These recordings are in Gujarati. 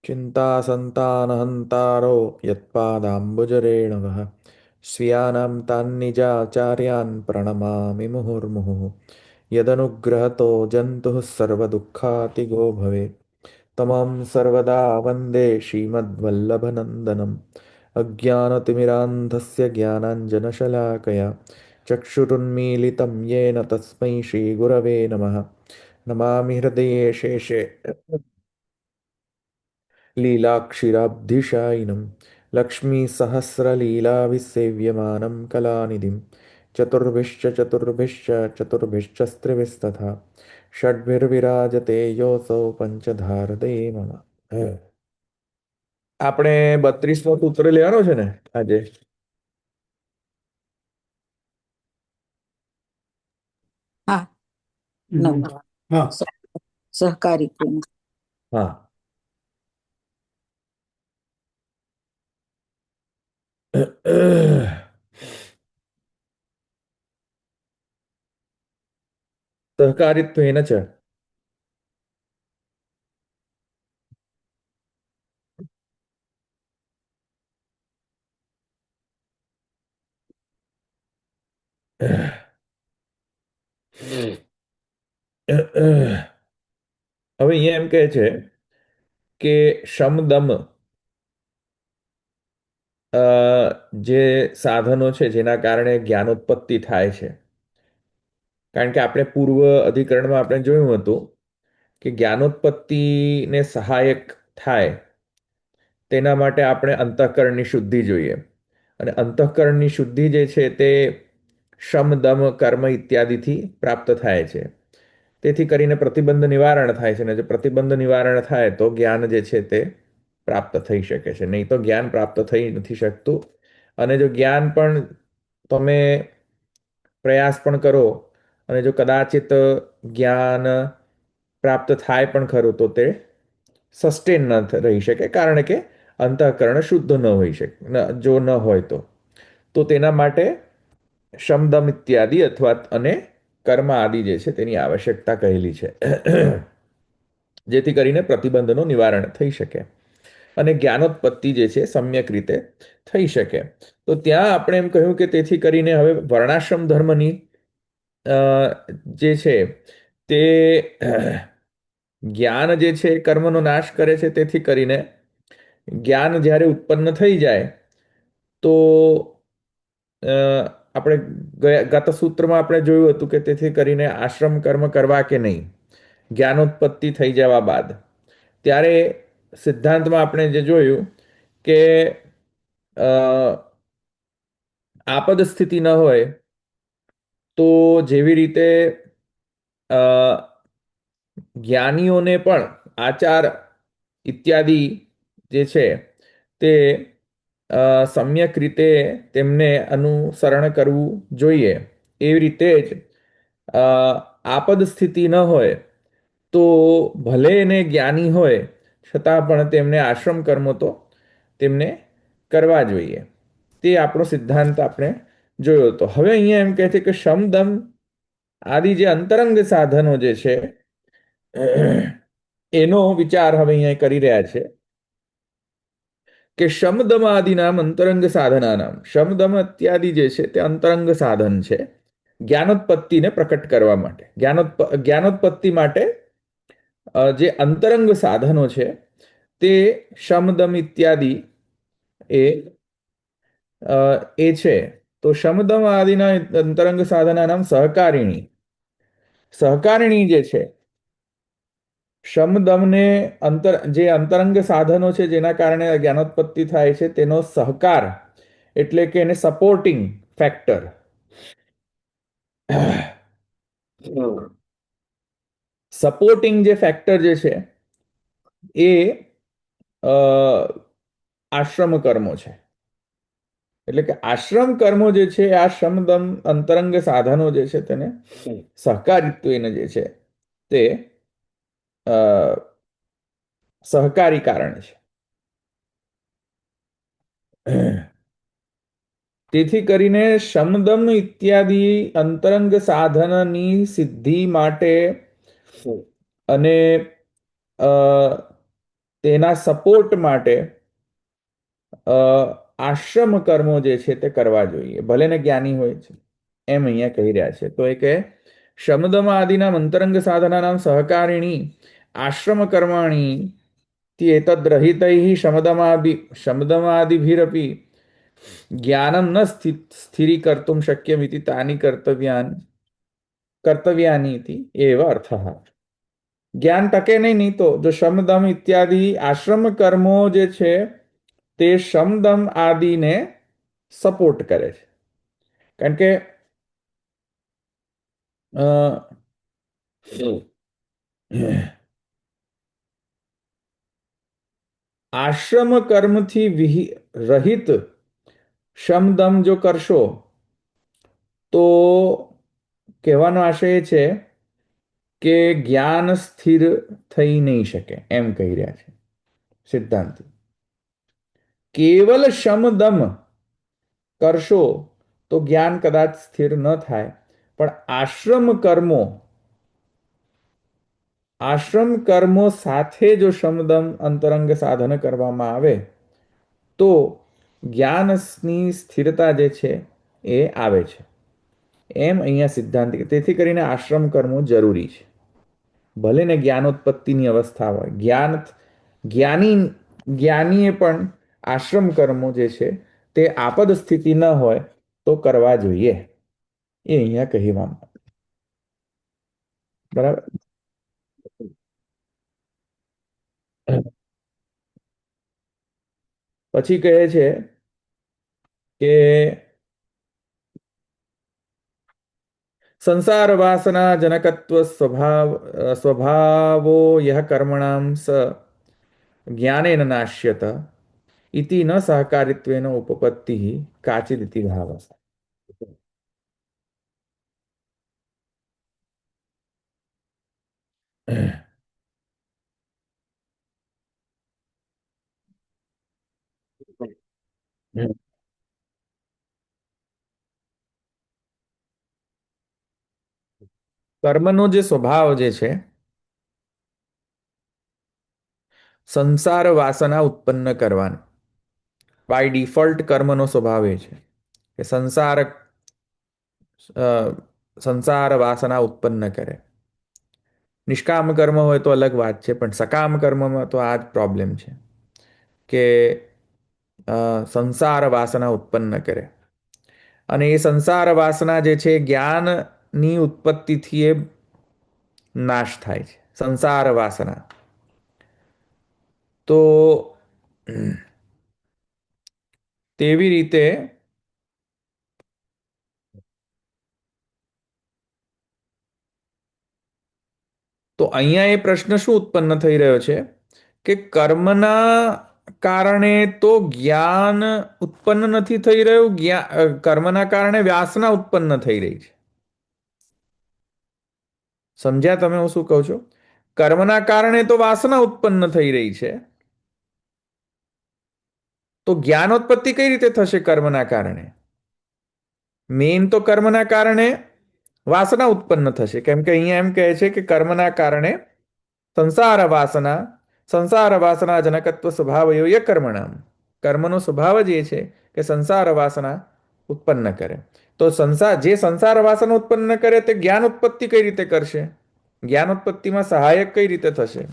चिन्तासन्तानहन्तारो यत्पादाम्बुजरेणवः स्वीयानां तान्निजाचार्यान् प्रणमामि मुहुर्मुहुः यदनुग्रहतो जन्तुः सर्वदुःखातिगो भवेत् तमं सर्वदा वन्दे श्रीमद्वल्लभनन्दनम् अज्ञानतिमिरान्धस्य ज्ञानाञ्जनशलाकया चक्षुरुन्मीलितं येन तस्मै श्रीगुरवे नमः नमामि हृदये शेषे लीलाक्षिराब्धिशायिनं लक्ष्मीसहस्रलीलाभिसेव्यमानं कलानिधिं चतुर्भिश्च चतुर्भिश्च चतुर्भिश्चस्त्रिभिस्तथा षड्भिर्विराजते योऽसौ પંચધારતે મમ આપણે 32મો સૂત્ર લેવાનો છે ને આજે. હા, હમ. નવ હા. સહકારિત્વનું. હા. સહકારિત્વેન ચ હવે અહીંયા એમ કહે છે કે શમદમ જે સાધનો છે જેના કારણે જ્ઞાનોત્પત્તિ થાય છે. કારણ કે આપણે પૂર્વ અધિકરણમાં આપણે જોયું હતું કે જ્ઞાનોત્પત્તિને સહાયક થાય તેના માટે આપણે અંતઃકરણની શુદ્ધિ જોઈએ. અને અંતઃકરણની શુદ્ધિ જે છે તે શમ દમ કર્મ ઇત્યાદિથી પ્રાપ્ત થાય છે. તેથી કરીને પ્રતિબંધ નિવારણ થાય છે. અને જો પ્રતિબંધ નિવારણ થાય તો જ્ઞાન જે છે તે પ્રાપ્ત થઈ શકે છે. નહીં તો જ્ઞાન પ્રાપ્ત થઈ નથી શકતું. અને જો જ્ઞાન પણ તમે પ્રયાસ પણ કરો અને જો કદાચિત જ્ઞાન પ્રાપ્ત થાય પણ ખરું તો તે સસ્ટેન ન રહી શકે, કારણ કે અંતઃકરણ શુદ્ધ ન હોઈ શકે. જો ન હોય તો તેના માટે શમદમ ઇત્યાદિ અથવા અને કર્મ આદિ જે છે તેની આવશ્યકતા કહેલી છે. જેથી કરીને પ્રતિબંધનું નિવારણ થઈ શકે અને જ્ઞાનોત્પત્તિ જે છે સમ્યક રીતે થઈ શકે. તો ત્યાં આપણે એમ કહ્યું કે તેથી કરીને હવે વર્ણાશ્રમ ધર્મની જે છે તે જ્ઞાન જે છે એ કર્મનો નાશ કરે છે. તેથી કરીને જ્ઞાન જ્યારે ઉત્પન્ન થઈ જાય તો આપણે ગત સૂત્રમાં આપણે જોયું હતું કે તેથી કરીને આશ્રમ કર્મ કરવા કે નહીં જ્ઞાનોત્પત્તિ થઈ જવા બાદ ત્યારે સિદ્ધાંતમાં આપણે જે જોયું કે આપદ સ્થિતિ ન હોય તો જેવી રીતે જ્ઞાનીઓને પણ આચાર ઇત્યાદિ જે છે તે સમ્યક રીતે તેમને અનુસરણ કરવું જોઈએ. એવી રીતે જ આપદ સ્થિતિ ન હોય તો ભલે એને જ્ઞાની હોય છતાં પણ તેમને આશ્રમ કર્મો તો તેમને કરવા જોઈએ. તે આપણો સિદ્ધાંત આપણે જોયો હતો. હવે અહીંયા એમ કહે છે કે શમદમ આદિ જે અંતરંગ સાધનો જે છે એનો વિચાર હવે અહીંયા કરી રહ્યા છે કે શમદમ આદિનામ અંતરંગ સાધનાનામ. શમદમ ઇત્યાદિ જે છે તે અંતરંગ સાધન છે જ્ઞાનોત્પત્તિને પ્રકટ કરવા માટે. જ્ઞાનોત્પત્તિ માટે જે અંતરંગ સાધનો છે તે શમદમ ઇત્યાદિ એ છે. તો શમદમ આદિના અંતરંગ સાધનાનામ સહકારિણી. સહકારિણી જે છે શમદમને જે અંતરંગ સાધનો છે જેના કારણે જ્ઞાનોત્પત્તિ થાય છે તેનો સહકાર એટલે કે એને સપોર્ટિંગ ફેક્ટર સપોર્ટિંગ જે ફેક્ટર જે છે એ આશ્રમ કર્મો છે. એટલે કે આશ્રમ કર્મો જે છે આ શમદમ અંતરંગ સાધનો જે છે તેને સહકારિત્વને જે છે તે સહકારી કારણ છે. તેથી કરીને શમદમ ઇત્યાદિ અંતરંગ સાધનની સિદ્ધિ માટે અને તેના સપોર્ટ માટે આશ્રમ કર્મો જે છે તે કરવા જોઈએ, ભલે ને જ્ઞાની હોય છે, એમ અહીંયા કહી રહ્યા છે. તો એ કહે શમદમ આદિના મંતરંગ સાધનાનામ સહકારિણી આશ્રમ કર્માણી એતદ્રહિતૈ શમદમાદિભિરપી જ્ઞાનમ ન સ્થિરીકર્તુમ શક્યમિતિ તાની કર્તવ્યાની ઇતિ એવ અર્થઃ. જ્ઞાન ટકે નહીં તો જો શમદમ ઇત્યાદિ આશ્રમ કર્મો જે છે તે શમદમ આદિને સપોર્ટ કરે છે. કારણ કે અ, આશ્રમ કર્મથી રહિત શમદમ જો કરશો તો કહેવાનો આશય એ છે કે જ્ઞાન સ્થિર થઈ નહીં શકે, એમ કહી રહ્યા છે સિદ્ધાંત. કેવલ શમદમ કરશો તો જ્ઞાન કદાચ સ્થિર ન થાય, પણ આશ્રમ કર્મો સાથે જો શમદમ અંતરંગ સાધન કરવામાં આવે તો જ્ઞાનની સ્થિરતા જે છે એ આવે છે, એમ અહીંયા સિદ્ધાંત. તેથી કરીને આશ્રમ કર્મો જરૂરી છે, ભલે ને જ્ઞાનોત્પત્તિની અવસ્થા હોય. જ્ઞાનીએ પણ આશ્રમ કર્મો જે છે તે આપદ સ્થિતિ ન હોય તો કરવા જોઈએ, એ અહીંયા કહેવામાં. બરાબર. પછી કહે છે કે સંસાર વાસના જનકત્વ સ્વભાવો યહ કર્મણામ જ્ઞાનેન નાશ્યત ઇતિ ન સહકારિત્વેન ઉપપત્તિ કાચિદિતિ ભાવ. કર્મનો જે સ્વભાવ જે છે સંસાર વાસના ઉત્પન્ન કરવાનો, બાય ડિફોલ્ટ કર્મનો સ્વભાવ એ છે કે સંસાર વાસના ઉત્પન્ન કરે. નિષ્કામ કર્મ હોય તો અલગ વાત છે, પણ સકામ કર્મમાં તો આ જ પ્રોબ્લેમ છે કે સંસાર વાસના ઉત્પન્ન કરે. અને એ સંસાર વાસના જે છે જ્ઞાનની ઉત્પત્તિથી એ નાશ થાય છે, સંસાર વાસના. તો તેવી રીતે તો અહીંયા એ પ્રશ્ન શું ઉત્પન્ન થઈ રહ્યો છે કે કર્મના કારણે તો જ્ઞાન ઉત્પન્ન નથી થઈ રહ્યું, કર્મના કારણે વાસના ઉત્પન્ન થઈ રહી છે. સમજ્યા તમે હું શું કહું છું? કર્મના કારણે તો વાસના ઉત્પન્ન થઈ રહી છે, તો જ્ઞાનોત્પત્તિ કઈ રીતે થશે કર્મના કારણે? મેઇન તો કર્મના કારણે વાસના ઉત્પન્ન થશે, કેમ કે અહીંયા એમ કહે છે કે કર્મના કારણે સંસાર વાસના જનકત્વ સ્વભાવ ય કર્મણામ. કર્મનો સ્વભાવ જ એ છે કે સંસાર વાસના ઉત્પન્ન કરે. તો જે સંસાર વાસના ઉત્પન્ન કરે તે જ્ઞાન ઉત્પત્તિ કઈ રીતે કરશે? જ્ઞાન ઉત્પત્તિમાં સહાયક કઈ રીતે થશે?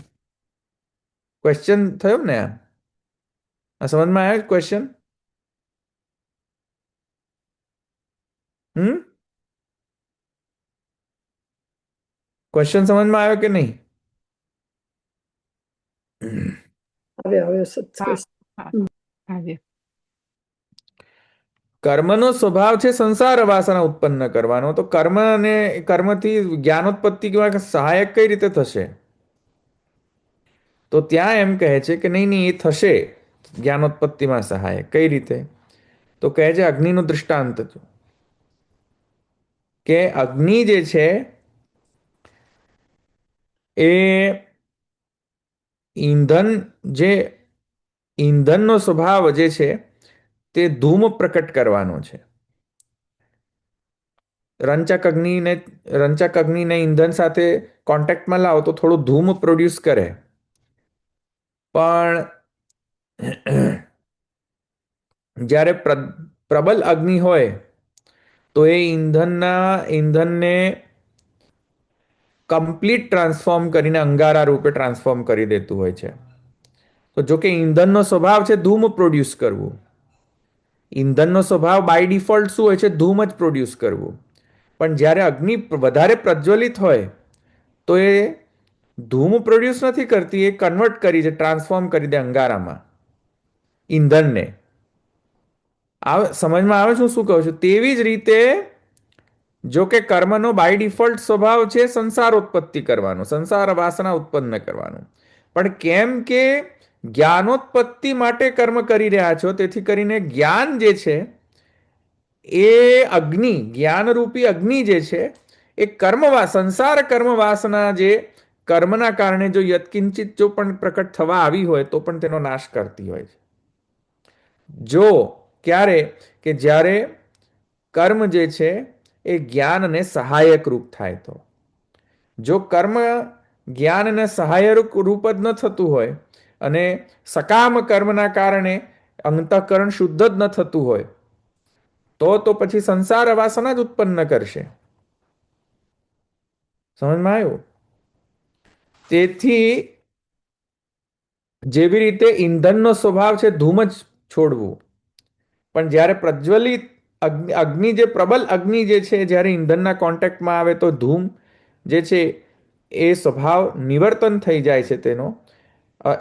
ક્વેશ્ચન થયો ને? આ સમજમાં આવ્યો ક્વેશ્ચન? ક્વેશ્ચન સમજમાં આવ્યો કે નહીં? હવે હા હા આવ્યો. કર્મનો સ્વભાવ છે સંસાર વાસના ઉત્પન્ન કરવાનો, તો કર્મ અને કર્મથી જ્ઞાનોત્પત્તિમાં સહાયક કઈ રીતે થશે? તો ત્યાં એમ કહે છે કે નહીં નહીં, એ થશે જ્ઞાનોત્પત્તિમાં સહાયક. કઈ રીતે? તો કહે છે અગ્નિનું દૃષ્ટાંત કે અગ્નિ જે છે એ ઈંધનનો સ્વભાવ જે છે તે ધૂમ પ્રકટ કરવાનો છે. રંચક અગ્નિને ઈંધન સાથે કોન્ટેક્ટમાં લાવો તો થોડું ધૂમ પ્રોડ્યુસ કરે, પણ જ્યારે પ્રબલ અગ્નિ હોય તો એ ઈંધનને કમ્પ્લીટ ટ્રાન્સફોર્મ કરીને અંગારા રૂપે ટ્રાન્સફોર્મ કરી દેતું હોય છે. તો જો કે ઈંધનનો સ્વભાવ છે ધૂમ પ્રોડ્યુસ કરવું. ઈંધનનો સ્વભાવ બાય ડિફોલ્ટ શું હોય છે? ધૂમ જ પ્રોડ્યુસ કરવું. પણ જ્યારે અગ્નિ વધારે પ્રજ્વલિત હોય તો એ ધૂમ પ્રોડ્યુસ નથી કરતી, એ કન્વર્ટ કરી છે, ટ્રાન્સફોર્મ કરી દે અંગારામાં ઈંધણને. સમજમાં આવે છે શું કહું છું? તેવી જ રીતે જો કે કર્મનો બાય ડિફોલ્ટ સ્વભાવ છે સંસારોત્પત્તિ કરવાનો, સંસાર વાસના ઉત્પન્ન કરવાનું. પણ કેમ કે જ્ઞાનોત્પત્તિ માટે કર્મ કરી રહ્યા છો, તેથી કરીને જ્ઞાન જે છે એ અગ્નિ, જ્ઞાનરૂપી અગ્નિ જે છે એ સંસાર કર્મ વાસના જે કર્મના કારણે જો યત્કિંચિત જો પણ પ્રકટ થવા આવી હોય તો પણ તેનો નાશ કરતી હોય છે. જો ક્યારે કે જ્યારે કર્મ જે છે એ જ્ઞાનને સહાયક રૂપ થાય તો. જો કર્મ જ્ઞાનને સહાયક રૂપ જ ન થતું હોય અને સકામ કર્મના કારણે અંતઃકરણ શુદ્ધ જ ન થતું હોય તો પછી સંસાર વાસના જ ઉત્પન્ન કરશે. સમજમાં આવ્યું? તેથી જેવી રીતે ઈંધણનો સ્વભાવ છે ધૂમ જ છોડવું, પણ જ્યારે પ્રજ્વલિત અગ્નિ જે પ્રબલ અગ્નિ જે છે જ્યારે ઈંધણના કોન્ટેક્ટમાં આવે તો ધૂમ જે છે એ સ્વભાવ નિવર્તન થઈ જાય છે તેનો,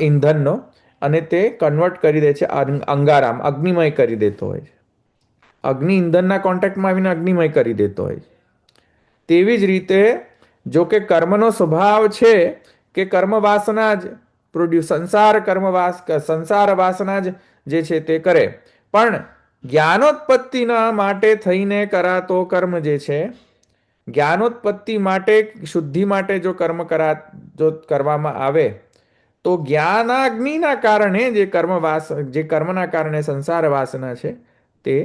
ઈંધણનો, અને તે કન્વર્ટ કરી દે છે અંગારામ, અગ્નિમય કરી દેતો હોય છે. અગ્નિ ઈંધણના કોન્ટેક્ટમાં આવીને અગ્નિમય કરી દેતો હોય છે. તેવી જ રીતે જો કે કર્મનો સ્વભાવ છે કે કર્મ વાસના જ પ્રોડ્યુસ, સંસાર વાસના જ જે છે તે કરે. પણ જ્ઞાનોત્પત્તિના માટે થઈને કરાતો કર્મ જે છે, જ્ઞાનોત્પત્તિ માટે, શુદ્ધિ માટે જો જો કરવામાં આવે તો જ્ઞાનાગ્નિના કારણે જે કર્મના કારણે સંસાર વાસના છે તે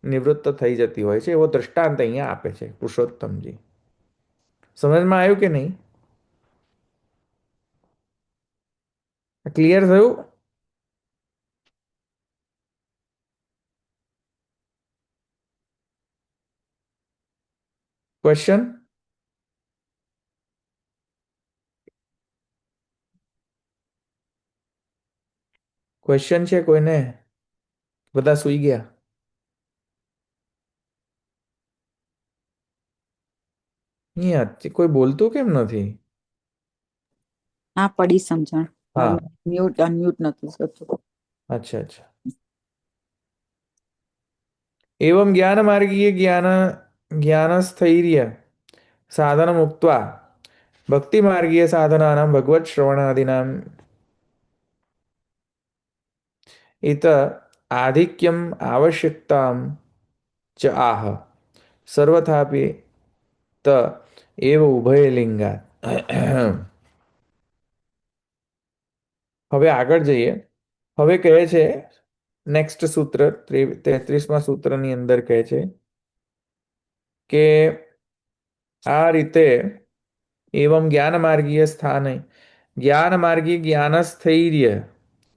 નિવૃત્ત થઈ જતી હોય છે. એવો દ્રષ્ટાંત અહીંયા આપે છે પુરુષોત્તમજી. સમજમાં આવ્યું કે નહીં? ક્લિયર થયું? ક્વેશ્ચન? ક્વેશ્ચન છે કોઈને? બધા સૂઈ ગયા? અહીંયા કોઈ બોલતું કેમ નથી? હા, પડી સમજણ. હા, મ્યુટ અનમ્યુટ નથી થતું. અચ્છા અચ્છા. एवं ज्ञानमार्गीय ज्ञानस्थैर्य साधनम् उक्त्वा भक्तिमार्गीय साधनानां भगवत् श्रवणादीनां इत आधिक्यम् आवश्यकतां च आह सर्वथापि त एव उभयलिंगात्. હવે આગળ જઈએ. હવે કહે છે નેક્સ્ટ સૂત્ર 33મા સૂત્રની અંદર કહે છે કે આ રીતે એવમ જ્ઞાનમાર્ગીય સ્થાને જ્ઞાનમાર્ગી જ્ઞાનસ્થૈર્ય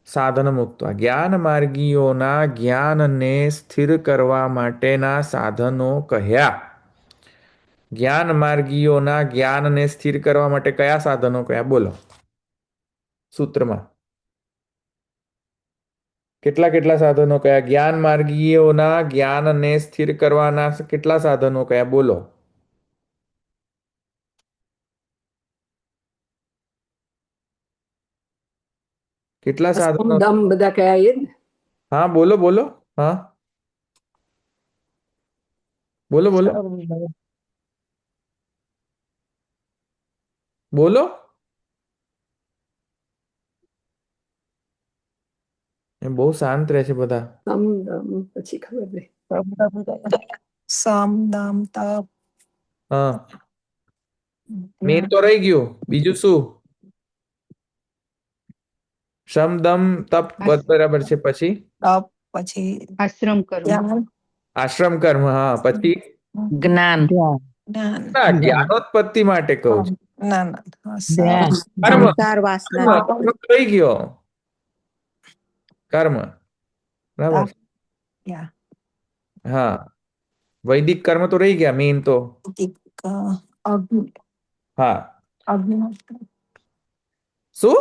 સાધન મુક્ત, જ્ઞાનમાર્ગીઓના જ્ઞાનને સ્થિર કરવા માટેના સાધનો કહ્યા. જ્ઞાનમાર્ગીઓના જ્ઞાનને સ્થિર કરવા માટે કયા સાધનો કહ્યા? બોલો સૂત્રમાં કેટલા સાધનો કયા? જ્ઞાન માર્ગીઓના જ્ઞાનને સ્થિર કરવાના કેટલા સાધનો કયા? બોલો. કેટલા સાધનો? દમ બધા કયા એ જ ને? હા બોલો બોલો. હા બોલો બોલો બોલો. એ બહુ શાંત રહે છે બધા. દમ દમ પછી ખબર નહીં. સમ દમ તપ. હા, મેન તો રહી ગયું. બીજું શું? શમ દમ તપ બરાબર છે. પછી તપ, પછી આશ્રમ કર્મ, આશ્રમ કર્મ. હા, પછી જ્ઞાન. ના, જ્ઞાનોત્પત્તિ માટે કહું છું. ના ના કર્મ સંસાર વાસના કર્મ રહી ગયો. કર્મ, બરાબર. તાપ યા હા, વૈદિક કર્મ તો રહી ગયા મેઇન તો. એક અગ્નિ હા, અગ્નિહોત્ર શું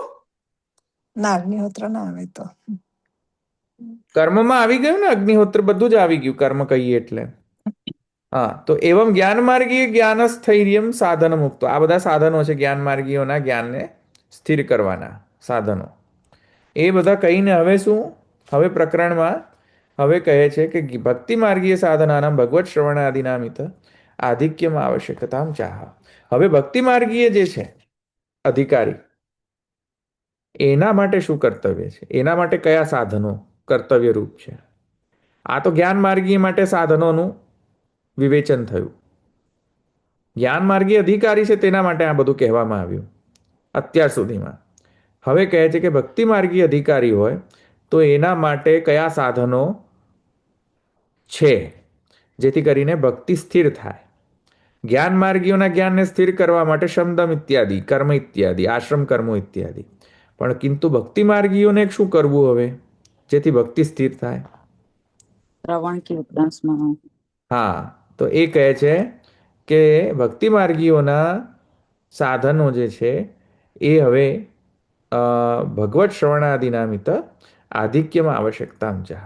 ના અગ્નિહોત્ર ના આવે તો કર્મમાં આવી ગયું ને, અગ્નિહોત્ર બધું જ આવી ગયું કર્મ કહીએ એટલે. હા, તો એવમ જ્ઞાન માર્ગીય જ્ઞાન સ્થૈર્યમ સાધન મુક્તો, આ બધા સાધનો છે જ્ઞાન માર્ગીઓના જ્ઞાનને સ્થિર કરવાના સાધનો. એ બધા કહીને હવે શું, હવે પ્રકરણમાં હવે કહે છે કે ભક્તિ માર્ગીય સાધનાના ભગવત શ્રવણાદિનામિત આધિક્યમાં આવશ્યકતામ ચાહ. હવે ભક્તિ માર્ગીય જે છે અધિકારી, એના માટે શું કર્તવ્ય છે, એના માટે કયા સાધનો કર્તવ્ય રૂપ છે. આ તો જ્ઞાન માર્ગીય માટે સાધનોનું વિવેચન થયું. જ્ઞાન માર્ગીય અધિકારી છે તેના માટે આ બધું કહેવામાં આવ્યું અત્યાર સુધીમાં. હવે કહે છે કે ભક્તિ માર્ગીય અધિકારી હોય તો એના માટે કયા સાધનો છે જેથી કરીને ભક્તિ સ્થિર થાય. જ્ઞાન માર્ગીઓના જ્ઞાનને સ્થિર કરવા માટે શમદમ ઇત્યાદિ કર્મ ઇત્યાદિ આશ્રમ કર્મો ઇત્યાદિ. પણ કિંતુ ભક્તિ માર્ગીઓને શું કરવું હવે જેથી ભક્તિ સ્થિર થાય? શ્રવણ કીર્તન સ્મરણ. હા, તો એ કહે છે કે ભક્તિ માર્ગીઓના સાધનો જે છે એ હવે ભગવત શ્રવણાદિનામિત આધિક્યમાં આવશ્યકતા ચાહ.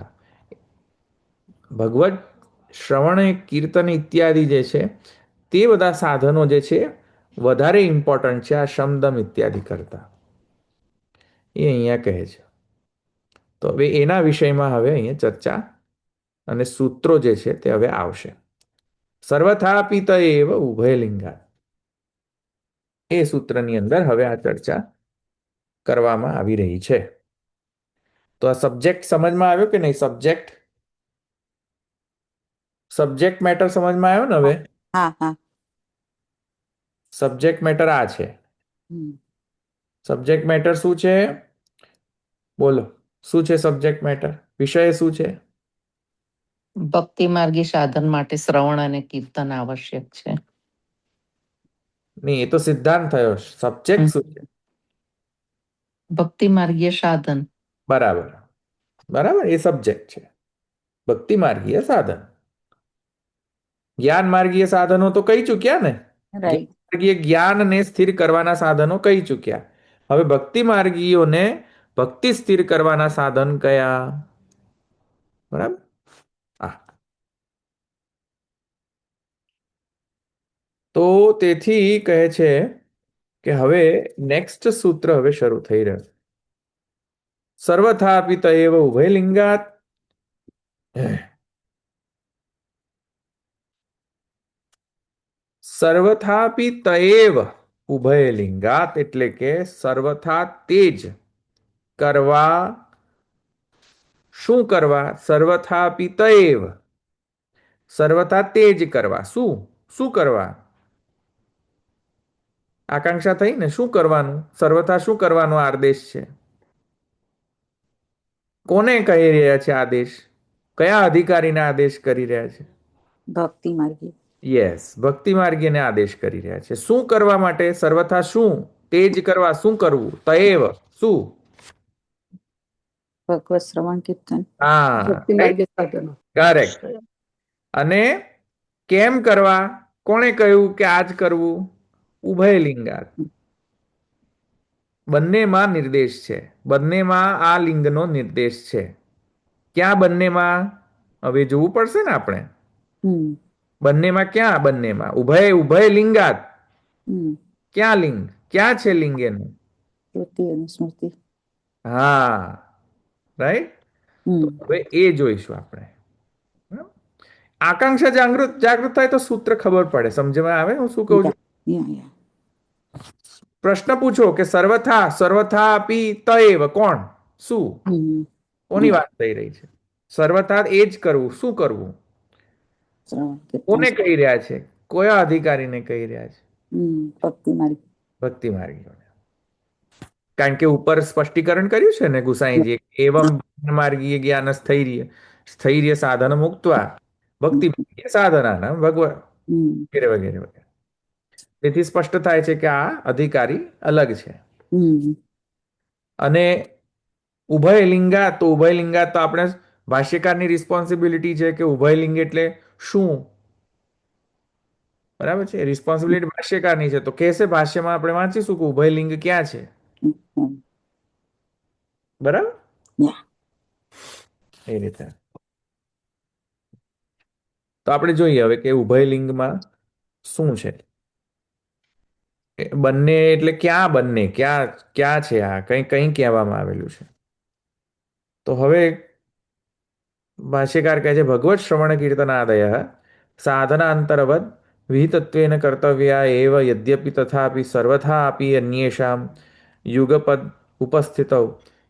ભગવત શ્રવણ કીર્તન ઇત્યાદિ જે છે તે બધા સાધનો જે છે વધારે ઇમ્પોર્ટન્ટ છે આ શમદમ ઇત્યાદિ કરતા, એ અહીંયા કહે છે. તો હવે એના વિષયમાં હવે અહીંયા ચર્ચા અને સૂત્રો જે છે તે હવે આવશે. સર્વથાપિ તએવ ઉભયલિંગા, એ સૂત્રની અંદર હવે આ ચર્ચા કરવામાં આવી રહી છે. તો આ સબ્જેક્ટ સમજમાં આવ્યો કે નહીં? સબ્જેક્ટ મેટર સમજમાં આવ્યો ને હવે? હા હા. સબ્જેક્ટ મેટર આ છે. હમ. સબ્જેક્ટ મેટર શું છે? બોલો, શું છે સબ્જેક્ટ મેટર? વિષય શું છે? ભક્તિ માર્ગી સાધન માટે શ્રવણ અને કીર્તન આવશ્યક છે. નહીં, એ તો સિદ્ધાંત થયો. સબ્જેક્ટ શું છે? ભક્તિ માર્ગીય સાધન. બરાબર બરાબર, એ સબ્જેક્ટ છે. ભક્તિ માર્ગીય સાધન. જ્ઞાન માર્ગીય સાધનો તો કહી ચૂક્યા ને. રાઈટ. માર્ગીય જ્ઞાનને સ્થિર કરવાના સાધનો કહી ચૂક્યા. હવે ભક્તિ માર્ગીયોને ભક્તિ સ્થિર કરવાના સાધન કયા? બરાબર. હા, તો તેથી કહે છે કે હવે નેક્સ્ટ સૂત્ર હવે શરૂ થઈ રહ્યું. સર્વથાપિ તએવ ઉભયલિંગાત, સર્વથાપિ તએવ ઉભયલિંગાત એટલે કે સર્વથા તેજ કરવા. શું કરવા? સર્વથાપિ તએવ, સર્વથા તેજ કરવા. શું શું કરવા? આકાંક્ષા થઈ ને, શું કરવાનું? સર્વથા શું કરવાનો આદેશ છે? કોને કહી રહ્યા છે આદેશ? કયા અધિકારીને આદેશ કરી રહ્યા છે? ભક્તિ માર્ગી. યસ, ભક્તિ માર્ગીને આદેશ કરી રહ્યા છે. શું કરવા માટે? સર્વથા શું? તેજ કરવા. શું કરવું? તએવ શું? ભગવત શ્રવણ કીર્તન. હા, ભક્તિ માર્ગે સાધનો. કરેક્ટ. અને કેમ કરવા? કોણે કહ્યું કે આજ કરવું? ઉભયલિંગાત. બંનેમાં નિર્દેશ છે. બંનેમાં આ લિંગનો નિર્દેશ છે. ક્યાં બંનેમાં? હવે જોવું પડશે ને આપણે. હમ. બંનેમાં ક્યાં? બંનેમાં ઉભય લિંગાત. હમ. ક્યાં લિંગ? ક્યાં છે લિંગ એનું? શ્રુતિ અને સ્મૃતિ. હા, રાઈટ. હમ. હવે એ જોઈશું આપણે. આકાંક્ષા જાગૃત થાય તો સૂત્ર ખબર પડે, સમજમાં આવે હું શું કહું છું? યા. પ્રશ્ન પૂછો કે સર્વથા આપી તએવ, કોણ? શું? હમ. કોની વાત થઈ રહી છે? સર્વથા એ જ કરવું. શું કરવું? શ્રવણ કીર્તન. કોને કહી રહ્યા છે? કયા અધિકારીને કહી રહ્યા છે? ભક્તિ માર્ગી. ભક્તિ માર્ગીઓને. કારણ કે ઉપર સ્પષ્ટીકરણ કર્યું છે ને ગુસાઈજી, એવમ માર્ગીય જ્ઞાન સ્થૈર્ય સાધન મુક્ત્વા ભક્તિ માર્ગીય સાધનાના ભગવાન વગેરે વગેરે વગેરે. તેથી સ્પષ્ટ થાય છે કે આ અધિકારી અલગ છે. હમ. અને ઉભયલિંગાત, તો ઉભયલિંગાત તો આપણે ભાષ્યકારની રિસ્પોન્સિબિલિટી છે કે ઉભયલિંગ એટલે શું, બરાબર છે, રિસ્પોન્સિબિલિટી ભાષ્યકારની છે. તો કહેશે ભાષ્યમાં આપણે વાંચીશું કે ઉભયલિંગ ક્યાં છે, બરાબર, Yeah. એ રીતે. તો આપણે જોઈએ હવે કે ઉભયલિંગમાં શું છે. બંને એટલે ક્યાં, બંને ક્યાં ક્યાં છે, આ કઈ કઈ કહેવામાં આવેલું છે. તો હવે ભાષ્યકાર કહે છે ભગવત શ્રવણ કીર્તનાદય સાધનાંતરવદ વિહિતત્વેન કર્તવ્યા એવ યદ્યપિ તથાપિ સર્વથા અપી અન્યેષામ યુગપદ ઉપસ્થિતૌ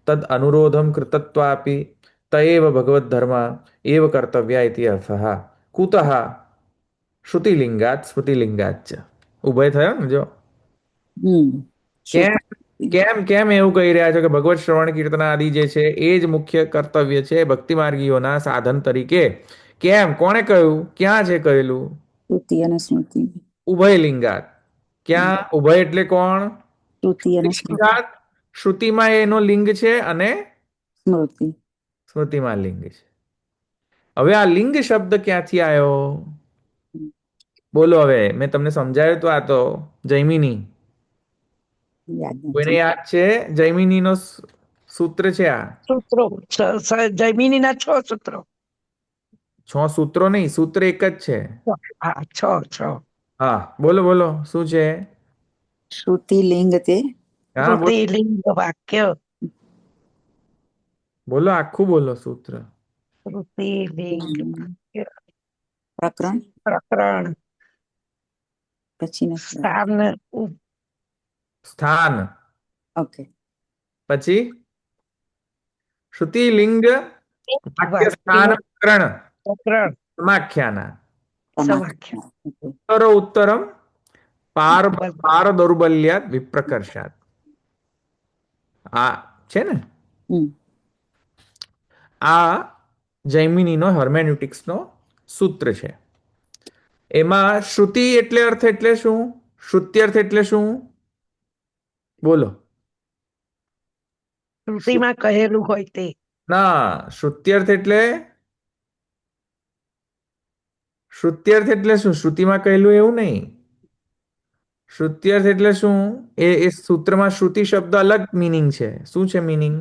તદ અનુરોધમ કૃતત્વાપી તએવ ભગવત ધર્મા એવ કર્તવ્યા ઇતિ અર્થઃ. કુતઃ શ્રુતિલિંગાત સ્મૃતિલિંગાત ચ. ઉભય થયો ને જો. કેમ કેમ કેમ એવું કહી રહ્યા છો કે ભગવત શ્રવણ કીર્તન આદિ જે છે એ જ મુખ્ય કર્તવ્ય છે ભક્તિ માર્ગીઓના સાધન તરીકે? કેમ, કોણે કહ્યું, ક્યાં છે કહેલું? શ્રુતિ અને સ્મૃતિ. ઉભયલિંગાત. ક્યાં ઉભય એટલે કોણ? શ્રુતિ અને સ્મૃતિ. લિંગાત, શ્રુતિમાં એનો લિંગ છે અને સ્મૃતિ. સ્મૃતિમાં લિંગ છે. હવે આ લિંગ શબ્દ ક્યાંથી આવ્યો બોલો? હવે મેં તમને સમજાવ્યું તો આ તો જૈમિની. યાદ કોઈને નથી. યાદ છે? જૈમિનીનો સૂત્ર છે આ. સૂત્રો જૈમિનીના 6 સૂત્રો. 6 સૂત્રો નહીં, સૂત્ર એક જ છે. હા, 6. હા, બોલો બોલો, શું છે? શ્રુતિ લિંગ તે હા બોલો, શ્રુતિલિંગ વાક્ય. બોલો, આખું બોલો સૂત્ર. શ્રુતિલિંગ વાક્ય પ્રકરણ પ્રકરણ પછી સ્થાન સ્થાન ઓકે. પછી શ્રુતિ લિંગ વાક્ય સ્થાન પ્રકરણ પ્રકરણ સમાખ્યાના સમાખ્યા. ઉત્તરો ઉત્તરમ પાર પાર દૌર્બલ્યાત વિપ્રકર્ષાત. આ છે ને, આ જૈમિનીનો હર્મેન્યુટિક્સનો સૂત્ર છે. એમાં શ્રુતિ એટલે અર્થ એટલે શું? શ્રુત્યર્થ એટલે શું? બોલો. શ્રુતિમાં કહેલું હોય તે. ના, શ્રુત્યર્થ એટલે શ્રુત્યર્થ એટલે શું? શ્રુતિમાં કહેલું એવું નહીં. શ્રુત્યર્થ એટલે શું? એ સૂત્રમાં શ્રુતિ શબ્દ અલગ મીનિંગ છે. શું છે મીનિંગ?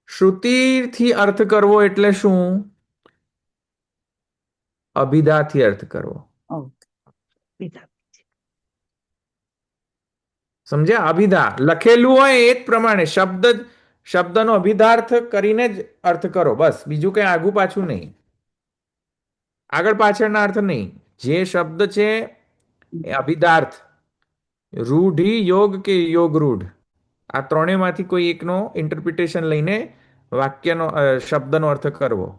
શ્રુતિથી અર્થ કરવો એટલે શું? અભિધાથી અર્થ કરવો. સમજ્યા? અભિધા લખેલું હોય એ જ પ્રમાણે શબ્દનો અભિધાર્થ કરીને જ અર્થ કરો, બસ. બીજું કઈ આગુ પાછું નહીં, આગળ પાછળના અર્થ નહીં. જે શબ્દ છે એ અભિધાર્થ, રૂઢિ યોગ કે યોગ રૂઢ, આ ત્રણેયમાંથી કોઈ એકનો ઇન્ટરપ્રિટેશન લઈને વાક્યનો શબ્દનો અર્થ કરવો,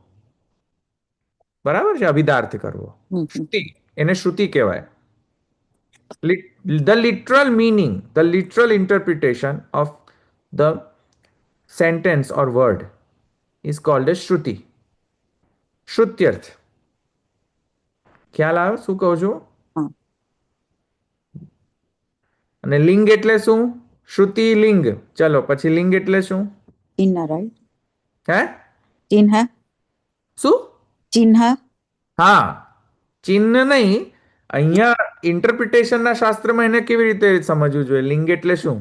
બરાબર છે? અભિધાર્થ કરવો. શ્રુતિ, એને શ્રુતિ કહેવાય. The literal meaning, the literal interpretation of the sentence or word is called as Shruti. શ્રુત્યર્થ. ખ્યાલ આવે શું કહું છું? અને લિંગ એટલે શું? શ્રુતિ લિંગ. ચલો પછી લિંગ એટલે શું? ચિહ્ન, રાઈટ? હે? ચિહ્ન. શું? ચિહ્ન. હા, ચિહ્ન નહીં. અહીંયા ઇન્ટરપ્રિટેશનના શાસ્ત્રમાં એને કેવી રીતે સમજવું જોઈએ? લિંગ એટલે શું?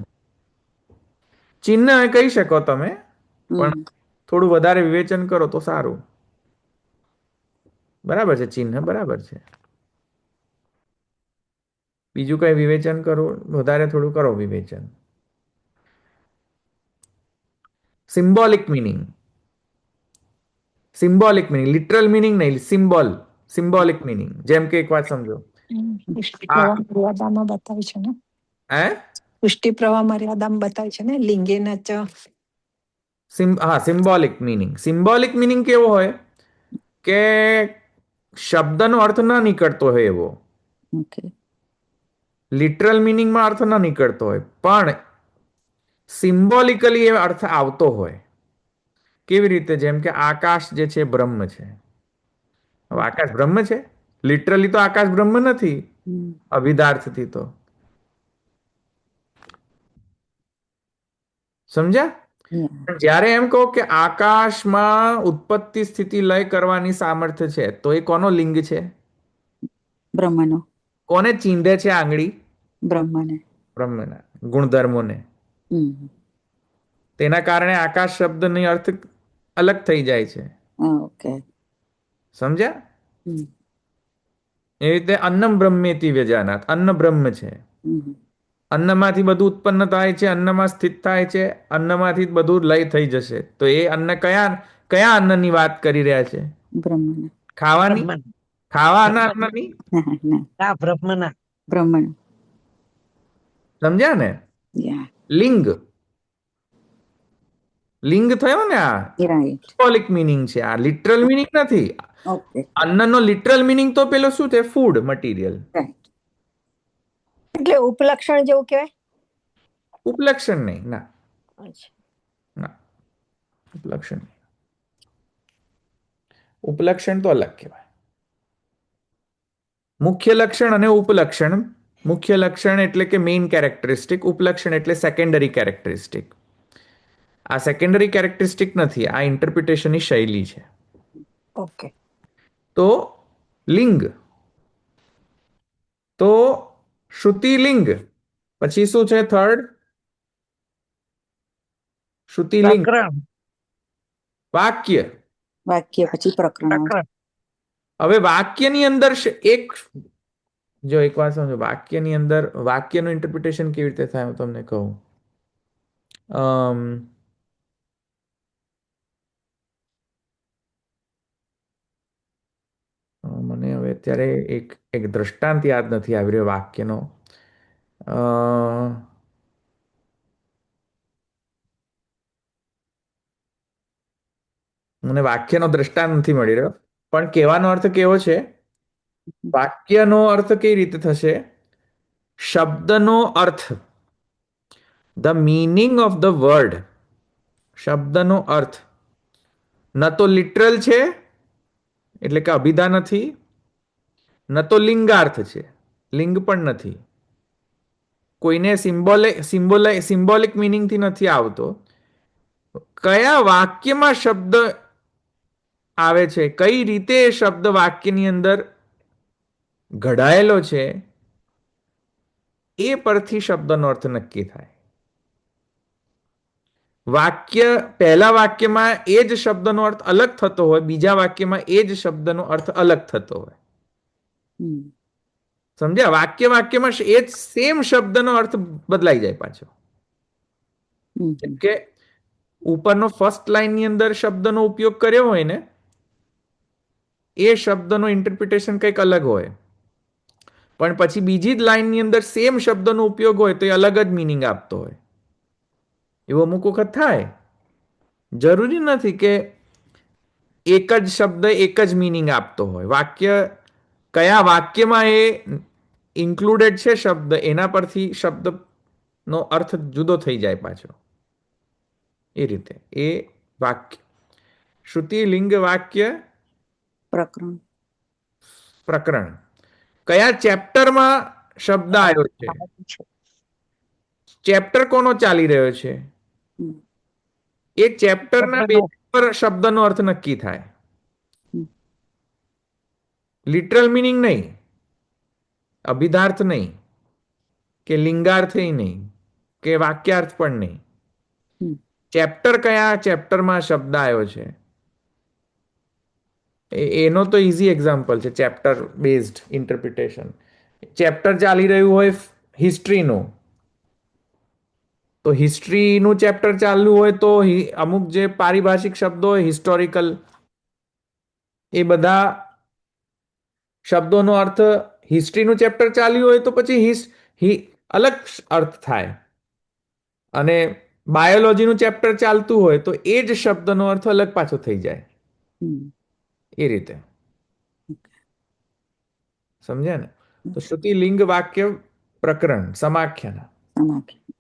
ચિહ્ન કહી શકો તમે, પણ થોડું વધારે વિવેચન કરો તો સારું. બરાબર છે, ચિહ્ન બરાબર છે. બીજું કઈ વિવેચન કરો, વધારે થોડું કરો વિવેચન. Symbolic meaning, symbolic meaning, literal meaning નહીં, સિમ્બોલિક મિનિંગ. જેમ કે એક વાત સમજો, પુષ્ટિ પ્રવાહ મર્યાદામાં બતાવે છે ને. હે? પુષ્ટિ પ્રવાહ મર્યાદામાં બતાવે છે ને, લિંગેના ચ. હા, સિમ્બોલિક મિનિંગ. સિમ્બોલિક મિનિંગ કેવો હોય કે શબ્દનો અર્થ ના નીકળતો હોય એવો. લિટરલ મિનિંગમાં અર્થ ના નીકળતો હોય, પણ સિમ્બોલિકલી એ અર્થ આવતો હોય. કેવી રીતે? જેમ કે આકાશ જે છે બ્રહ્મ છે. હવે આકાશ બ્રહ્મ છે? લિટરલી તો આકાશ બ્રહ્મ નથી, હમ. અભિધાર્થથી તો સમજ્યા? Yeah. પણ જ્યારે એમ કહો કે આકાશમાં ઉત્પત્તિ સ્થિતિ લય કરવાની સામર્થ્ય છે, તો એ કોનો લિંગ છે? બ્રહ્મનો. કોને ચીંધે છે આંગળી? બ્રહ્મને. બ્રહ્મના ગુણધર્મોને. હમ. તેના કારણે આકાશ શબ્દનો અર્થ અલગ થઈ જાય છે. ઓકે. સમજ્યા? હમ. એ રીતે અન્નમ બ્રહ્મેતિ વ્યજાનાત, અન્ન બ્રહ્મ છે. હમ. અન્નમાંથી બધું ઉત્પન્ન થાય છે, અન્નમાં સ્થિત થાય છે, અન્નમાંથી જ બધું લય થઈ જશે. તો એ અન્ન કયા કયા અન્નની વાત કરી રહ્યા છે? બ્રહ્મને. ખાવાની? બ્રહ્મન. ખાવાના અન્નની? ના. આ બ્રહ્મના. બ્રહ્મણ. સમજ્યા ને? યા. લિંગ. લિંગ થયો ને આ રાઈટ. સિમ્બોલિક મિનિંગ છે, આ લિટરલ મિનિંગ નથી. ઓકે. અન્નનો લિટરલ મિનિંગ તો પેલો શું છે? Food material. રાઈટ. એટલે ઉપલક્ષણ જેવું કહેવાય. ઉપલક્ષણ નહીં, ના અચ્છા. ના, ઉપલક્ષણ નહીં. ઉપલક્ષણ તો અલગ કહેવાય. મુખ્ય લક્ષણ અને ઉપલક્ષણ. મુખ્ય લક્ષણ એટલે કે મેઇન કેરેક્ટરિસ્ટિક, ઉપલક્ષણ એટલે સેકન્ડરી કેરેક્ટરિસ્ટિક. આ સેકન્ડરી કેરેક્ટરિસ્ટિક નથી, આ ઇન્ટરપ્રિટેશનની શૈલી છે. ઓકે. તો લિંગ, તો શ્રુતિલિંગ, પછી શું છે થર્ડ? શ્રુતિલિંગ. પ્રકરણ. વાક્ય. વાક્ય પછી પ્રકરણ આવશે. પ્રકરણ. હવે વાક્યની અંદર એક, જો એક વાત સમજો, વાક્યની અંદર વાક્યનું ઇન્ટરપ્રિટેશન કેવી રીતે થાય હું તમને કહું. મને હવે અત્યારે એક એક દ્રષ્ટાંત યાદ નથી આવી રહ્યો વાક્યનો. મને વાક્યનો દ્રષ્ટાંત નથી મળી રહ્યો, પણ કહેવાનો અર્થ કેવો છે? વાક્યનો અર્થ કઈ રીતે થશે? શબ્દનો અર્થ, the meaning of the word, શબ્દનો અર્થ ન તો લિટરલ છે એટલે કે અભિધા નથી, ન તો લિંગાર્થ છે, લિંગ પણ નથી, કોઈને સિમ્બોલિક મિનિંગથી નથી આવતો. કયા વાક્યમાં શબ્દ આવે છે, કઈ રીતે એ શબ્દ વાક્યની અંદર ઘડાયેલો છે, એ પરથી શબ્દનો અર્થ નક્કી થાય. વાક્ય પહેલા વાક્યમાં એ જ શબ્દનો અર્થ અલગ થતો હોય, બીજા વાક્યમાં એ જ શબ્દનો અર્થ અલગ થતો હોય. સમજ્યા? વાક્યમાં એ જ સેમ શબ્દનો અર્થ બદલાઈ જાય પાછો. જેમ કે ઉપરનો ફર્સ્ટ લાઈનની અંદર શબ્દનો ઉપયોગ કર્યો હોય ને, એ શબ્દનો ઇન્ટરપ્રિટેશન કંઈક અલગ હોય, પણ પછી બીજી જ લાઈનની અંદર સેમ શબ્દનો ઉપયોગ હોય તો એ અલગ જ મિનિંગ આપતો હોય. એવું અમુક વખત થાય. જરૂરી નથી કે એક જ શબ્દ એક જ મિનિંગ આપતો હોય. વાક્ય કયા વાક્યમાં એ ઇન્ક્લુડેડ છે શબ્દ, એના પરથી શબ્દનો અર્થ જુદો થઈ જાય પાછો. એ રીતે એ વાક્ય શ્રુતિ લિંગ વાક્ય પ્રકરણ. પ્રકરણ. કયા ચેપ્ટરમાં શબ્દ આવ્યો છે? ચેપ્ટર કોનો ચાલી રહ્યો છે? એ ચેપ્ટરના બેઝ પર શબ્દનો અર્થ નક્કી થાય. લિટરલ મિનિંગ નહીં, અભિધાર્થ નહીં, કે લિંગાર્થ નહીં, કે વાક્યાર્થ પણ નહીં. ચેપ્ટર, કયા ચેપ્ટરમાં શબ્દ આવ્યો છે, એનો તો ઇઝી એક્ઝામ્પલ છે ચેપ્ટર બેઝડ ઇન્ટરપ્રિટેશન. ચેપ્ટર ચાલી રહ્યું હોય હિસ્ટ્રીનું, તો હિસ્ટ્રીનું ચેપ્ટર ચાલુ હોય તો અમુક જે પારિભાષિક શબ્દો હોય હિસ્ટોરિકલ, એ બધા શબ્દોનો અર્થ, હિસ્ટ્રીનું ચેપ્ટર ચાલ્યું હોય તો પછી અલગ અર્થ થાય, અને બાયોલોજીનું ચેપ્ટર ચાલતું હોય તો એ જ શબ્દનો અર્થ અલગ પાછો થઈ જાય. એ રીતે સમજ્યા ને? તો શ્રુતિ લિંગ વાક્ય પ્રકરણ સમાખ્યાના.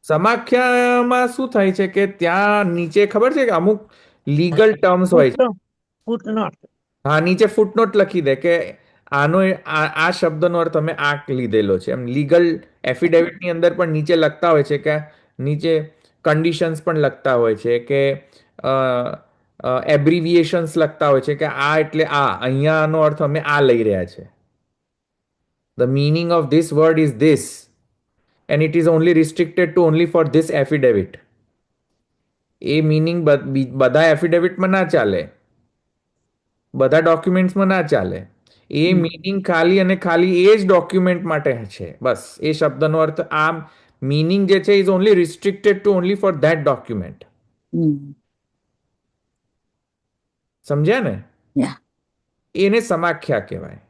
સમાખ્યામાં શું થાય છે કે ત્યાં નીચે ખબર છે કે અમુક લીગલ ટર્મ્સ હોય છે. ફૂટનોટ. હા, નીચે ફૂટનોટ લખી દે કે આ શબ્દનો અર્થ અમે આ લીધેલો છે. એમ લીગલ એફિડેવિટની અંદર પણ નીચે લખતા હોય છે કે નીચે કન્ડિશન્સ પણ લખતા હોય છે કે એબ્રિવિએશન્સ લખતા હોય છે કે આ એટલે આ, અહીંયા આનો અર્થ અમે આ લઈ રહ્યા છે. The meaning of this word is this and it is only restricted to only for this affidavit. એ મિનિંગ બધા એફિડેવિટમાં ના ચાલે, બધા ડોક્યુમેન્ટ્સમાં ના ચાલે. એ મીનિંગ ખાલી અને ખાલી એ જ ડોક્યુમેન્ટ માટે છે. બસ એ શબ્દનો અર્થ આ મીનિંગ જે છે is only restricted to only for that document. સમજ્યા ને? યા. એને સમાખ્યા કહેવાય.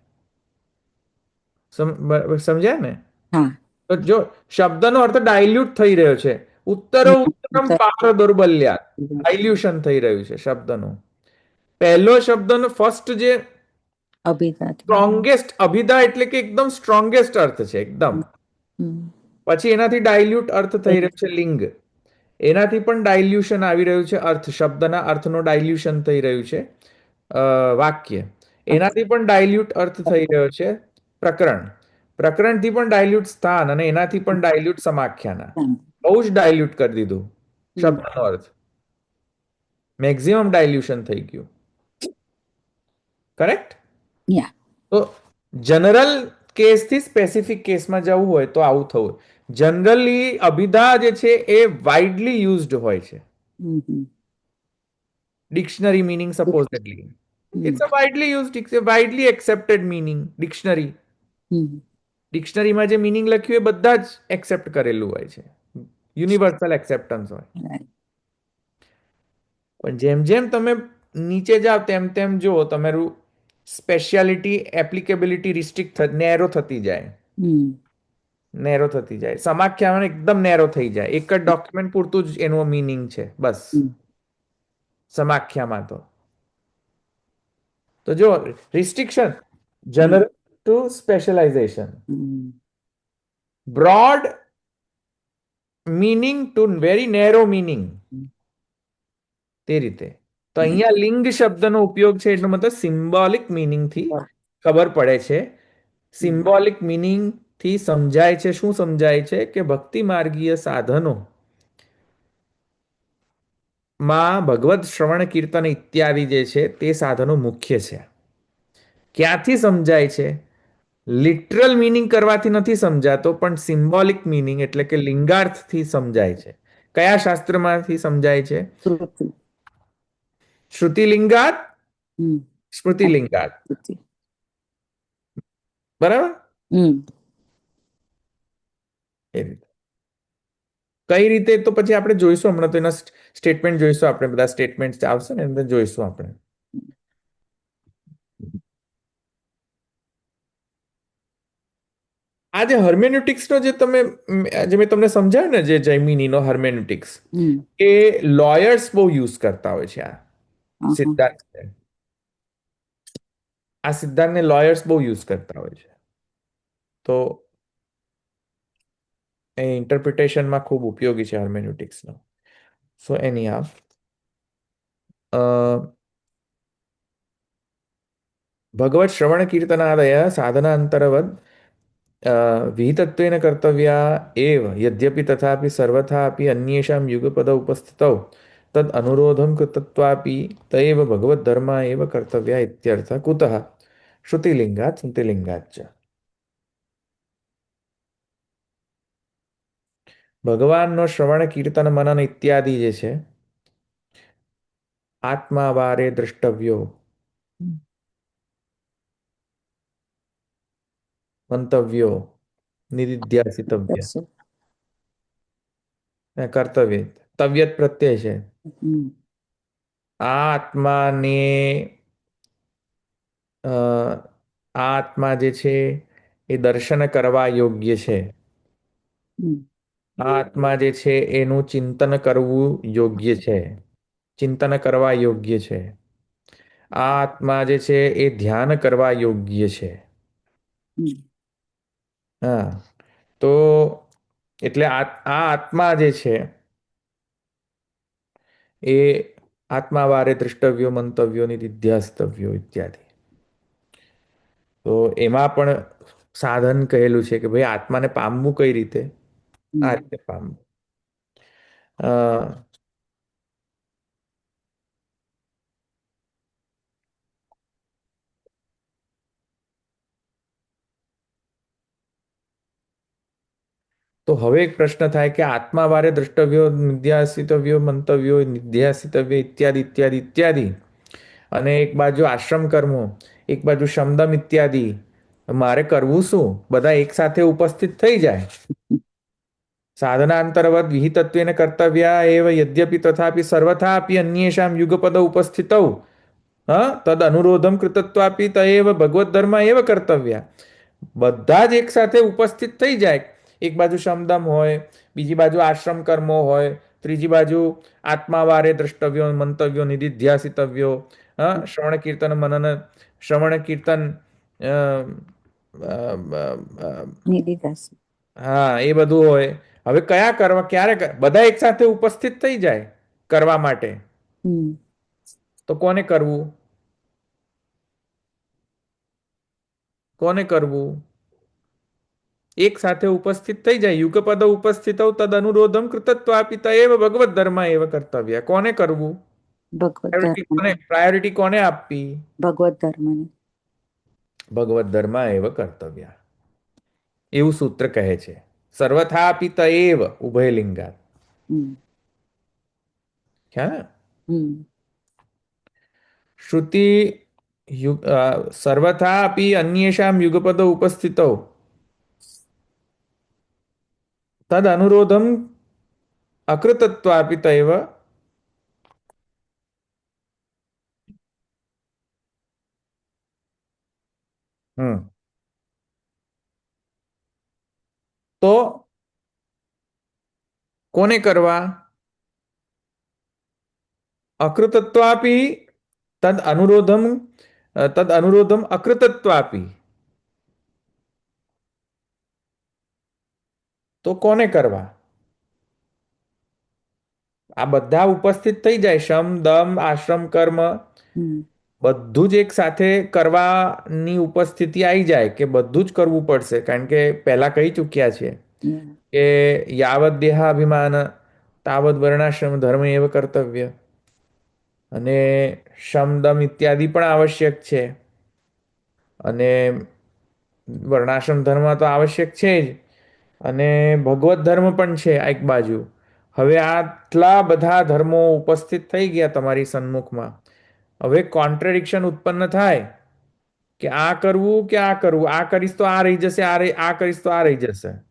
સમજ્યા ને? હા. તો જો શબ્દનો અર્થ ડાયલ્યુટ થઈ રહ્યો છે, ઉત્તરો ઉત્તરમ પાર દૌર્બલ્યાત, ડાયલ્યુશન થઈ રહ્યું છે શબ્દનું. પહેલો શબ્દનો ફર્સ્ટ જે અભિદાત. સ્ટ્રોંગેસ્ટ, અભિધા એટલે કે એકદમ સ્ટ્રોંગેસ્ટ અર્થ છે એકદમ. પછી એનાથી ડાયલ્યુટ અર્થ થઈ રહ્યો છે લિંગ. એનાથી પણ ડાયલ્યુશન આવી રહ્યું છે અર્થ, શબ્દના અર્થનો ડાયલ્યુશન થઈ રહ્યું છે વાક્ય. એનાથી પણ ડાયલ્યુટ અર્થ થઈ રહ્યો છે પ્રકરણ. પ્રકરણથી પણ ડાયલ્યુટ સ્થાન અને એનાથી પણ ડાયલ્યુટ સમાખ્યાના. બહુ જ ડાયલ્યુટ કરી દીધું શબ્દનો અર્થ. મેક્સિમમ ડાયલ્યુશન થઈ ગયું. કરેક્ટ? યા. તો જનરલ કેસથી સ્પેસિફિક કેસમાં જવું હોય તો આવું થવું. જનરલી અભિધા જે છે એ વાઇડલી યુઝડ હોય છે. Dictionary meaning supposedly it's a widely used, it's a widely accepted meaning. Dictionary, ડિક્શનરીમાં જે મીનિંગ લખ્યું એ બધા જ એક્સેપ્ટ કરેલું હોય છે, યુનિવર્સલ એક્સેપ્ટન્સ હોય. પણ જેમ જેમ તમે નીચે જાઓ તેમ તેમ જો તમારું સ્પેશિયાલિટી, એપ્લિકેબિલિટી રિસ્ટ્રિક્ટ નેરો થતી જાય. નેરો થતી જાય. સમાખ્યામાં એકદમ નેરો થઈ જાય. એક જ ડોક્યુમેન્ટ પૂરતું જ એનો મીનિંગ છે બસ સમાખ્યામાં. તો જો restriction, general to specialisation, broad meaning to very narrow meaning, તે રીતે. તો અહીંયા લિંગ શબ્દનો ઉપયોગ છે એટલો મતલબ સિમ્બોલિક મિનિંગથી ખબર પડે છે. સિમ્બોલિક મિનિંગથી સમજાય છે. શું સમજાય છે? કે ભક્તિ માર્ગીય સાધનો માં ભગવત શ્રવણ કીર્તન ઇત્યાદિ જે છે તે સાધનો મુખ્ય છે. ક્યાંથી સમજાય છે? લિટરલ મિનિંગ કરવાથી નથી સમજાતો, પણ સિમ્બોલિક મિનિંગ એટલે કે લિંગાર્થથી સમજાય છે. કયા શાસ્ત્રમાંથી સમજાય છે? શ્રુતિલિંગાત, સ્મૃતિલિંગાત. બરાબર? એ રીતે. કઈ રીતે તો પછી આપણે જોઈશું. હમણાં તો એના સ્ટેટમેન્ટ જોઈશું આપણે. બધા સ્ટેટમેન્ટ આવશે ને અંદર જોઈશું આપણે. આ જે હર્મેન્યુટિક્સનો જે મેં તમને સમજાવ્યું ને, જે જૈમિનીનો હર્મેન્યુટિક્સ, એ લોયર્સ બહુ યુઝ કરતા હોય છે. આ સિદ્ધાંતને લોયર્સ બહુ યુઝ કરતા હોય છે. તો એ ઇન્ટરપ્રિટેશનમાં ખૂબ ઉપયોગી છે હર્મેન્યુટિક્સનો. સો એની ભગવત શ્રવણ કીર્તનાદય સાધનાંતરવદ વિહિતત્વેન કર્તવ્યા એવ યદ્યપિ તથાપિ સર્વથાપી અન્યેષાં યુગપદ ઉપસ્થિતૌ તદ અનુરોધમ કૃતત્વાપી તૈવ ભગવત ધર્મા એવ કર્તવ્યા ઇત્યર્થ. કુતઃ? શ્રુતિલિંગાત સ્મૃતિલિંગાત ચ. ભગવાનનો શ્રવણ કીર્તન મનન ઇત્યાદિ જે છે આત્મા વારે દ્રષ્ટવ્યો, મંતવ્યો, નિધિધ્યાસિતવ્ય, કર્તવ્ય. તવ્યત પ્રત્યય છે. આ આત્માને આ આત્મા જે છે એ દર્શન કરવા યોગ્ય છે. આ આત્મા જે છે એનું ચિંતન કરવું યોગ્ય છે, ચિંતન કરવા યોગ્ય છે. આ આત્મા જે છે એ ધ્યાન કરવા યોગ્ય છે. હા, તો એટલે આ આત્મા જે છે એ આત્મા વારે દ્રષ્ટવ્યો, મંતવ્યો, નિધિધ્યાસ્તવ્યો ઇત્યાદિ. તો એમાં પણ સાધન કહેલું છે કે ભાઈ આત્માને પામવું કઈ રીતે, આ હમ. રીતે પામવું. અ, તો હવે એક પ્રશ્ન થાય કે આત્મા વારે દ્રષ્ટવ્યો, નિધ્યાસિતવ્યો, મંતવ્યો, નિધ્યાસિતવ્ય ઇત્યાદિ ઇત્યાદિ ઇત્યાદિ, અને એક બાજુ આશ્રમ કર્મો, એક બાજુ શમદમ ઇત્યાદિ, મારે કરવું શું? બધા એક સાથે ઉપસ્થિત થઈ જાય. સાધનાંતરવદ વિહિતત્વેન કર્તવ્યા એવ યદ્યપિ તથાપિ સર્વથાપી અન્યેષાં યુગપદ ઉપસ્થિતૌ તદ અનુરોધમ કૃતત્વાપી તએવ ભગવત ધર્મ એવ કર્તવ્યા. બધા જ એક સાથે ઉપસ્થિત થઈ જાય. એક બાજુ શમદમ હોય, બીજી બાજુ આશ્રમ કર્મો હોય, ત્રીજી બાજુ આત્માવારે દ્રષ્ટવ્યો, મંતવ્યો, નિધિધ્યાસિતવ્યો, શ્રવણ કીર્તન મનન, શ્રવણ કીર્તન, અ, નિધિદાસ. હા એ બધું હોય. હવે કયા કરવા, ક્યારે બધા એક સાથે ઉપસ્થિત થઈ જાય કરવા માટે, હમ. તો કોને કરવું? કોને કરવું? એક સાથે ઉપસ્થિત થઈ જાય, યુગપદ ઉપસ્થિત તદ અનુરોધમ કૃતત્વાપી તએવ ભગવત ધર્મ એવ કર્તવ્ય. કોને કરવું? ભગવત ધર્મ. પ્રાયોરિટી કોને આપવી? ભગવત ધર્મને. ભગવત ધર્મ એવ કર્તવ્ય. એવું સૂત્ર કહે છે. સર્વથાપી તએવ ઉભયલિંગાત. હમ. ખ્યાલ? હમ. શ્રુતિ સર્વથા અપી અન્યેષાં યુગપદ ઉપસ્થિતૌ તદ અનુરોધમ અકૃતત્વાપી તૈવ. તો કોને કરવા? અકૃતત્વાપી તદ અનુરોધમ, તદ અનુરોધમ અકૃતત્વાપી, તો કોને કરવા? આ બધા ઉપસ્થિત થઈ જાય, શમ દમ આશ્રમ કર્મ, હમ. બધું જ એક સાથે કરવાની ઉપસ્થિતિ આવી જાય કે બધું જ કરવું પડશે. કારણ કે પહેલા કહી ચૂક્યા છે Yeah. કે યાવત દેહાભિમાન તાવત વર્ણાશ્રમ ધર્મ એવ કર્તવ્ય, અને શમદમ ઇત્યાદિ પણ આવશ્યક છે, અને વર્ણાશ્રમ ધર્મ તો આવશ્યક છે જ, અને ભગવત ધર્મ પણ છે આ એક બાજુ. હવે આટલા બધા ધર્મો ઉપસ્થિત થઈ ગયા તમારી સન્મુખમાં. હવે કોન્ટ્રડિક્શન ઉત્પન્ન થાય કે આ કરવું કે આ કરવું, આ કરીશ તો આ રહી જશે, આ કરીશ તો આ રહી જશે.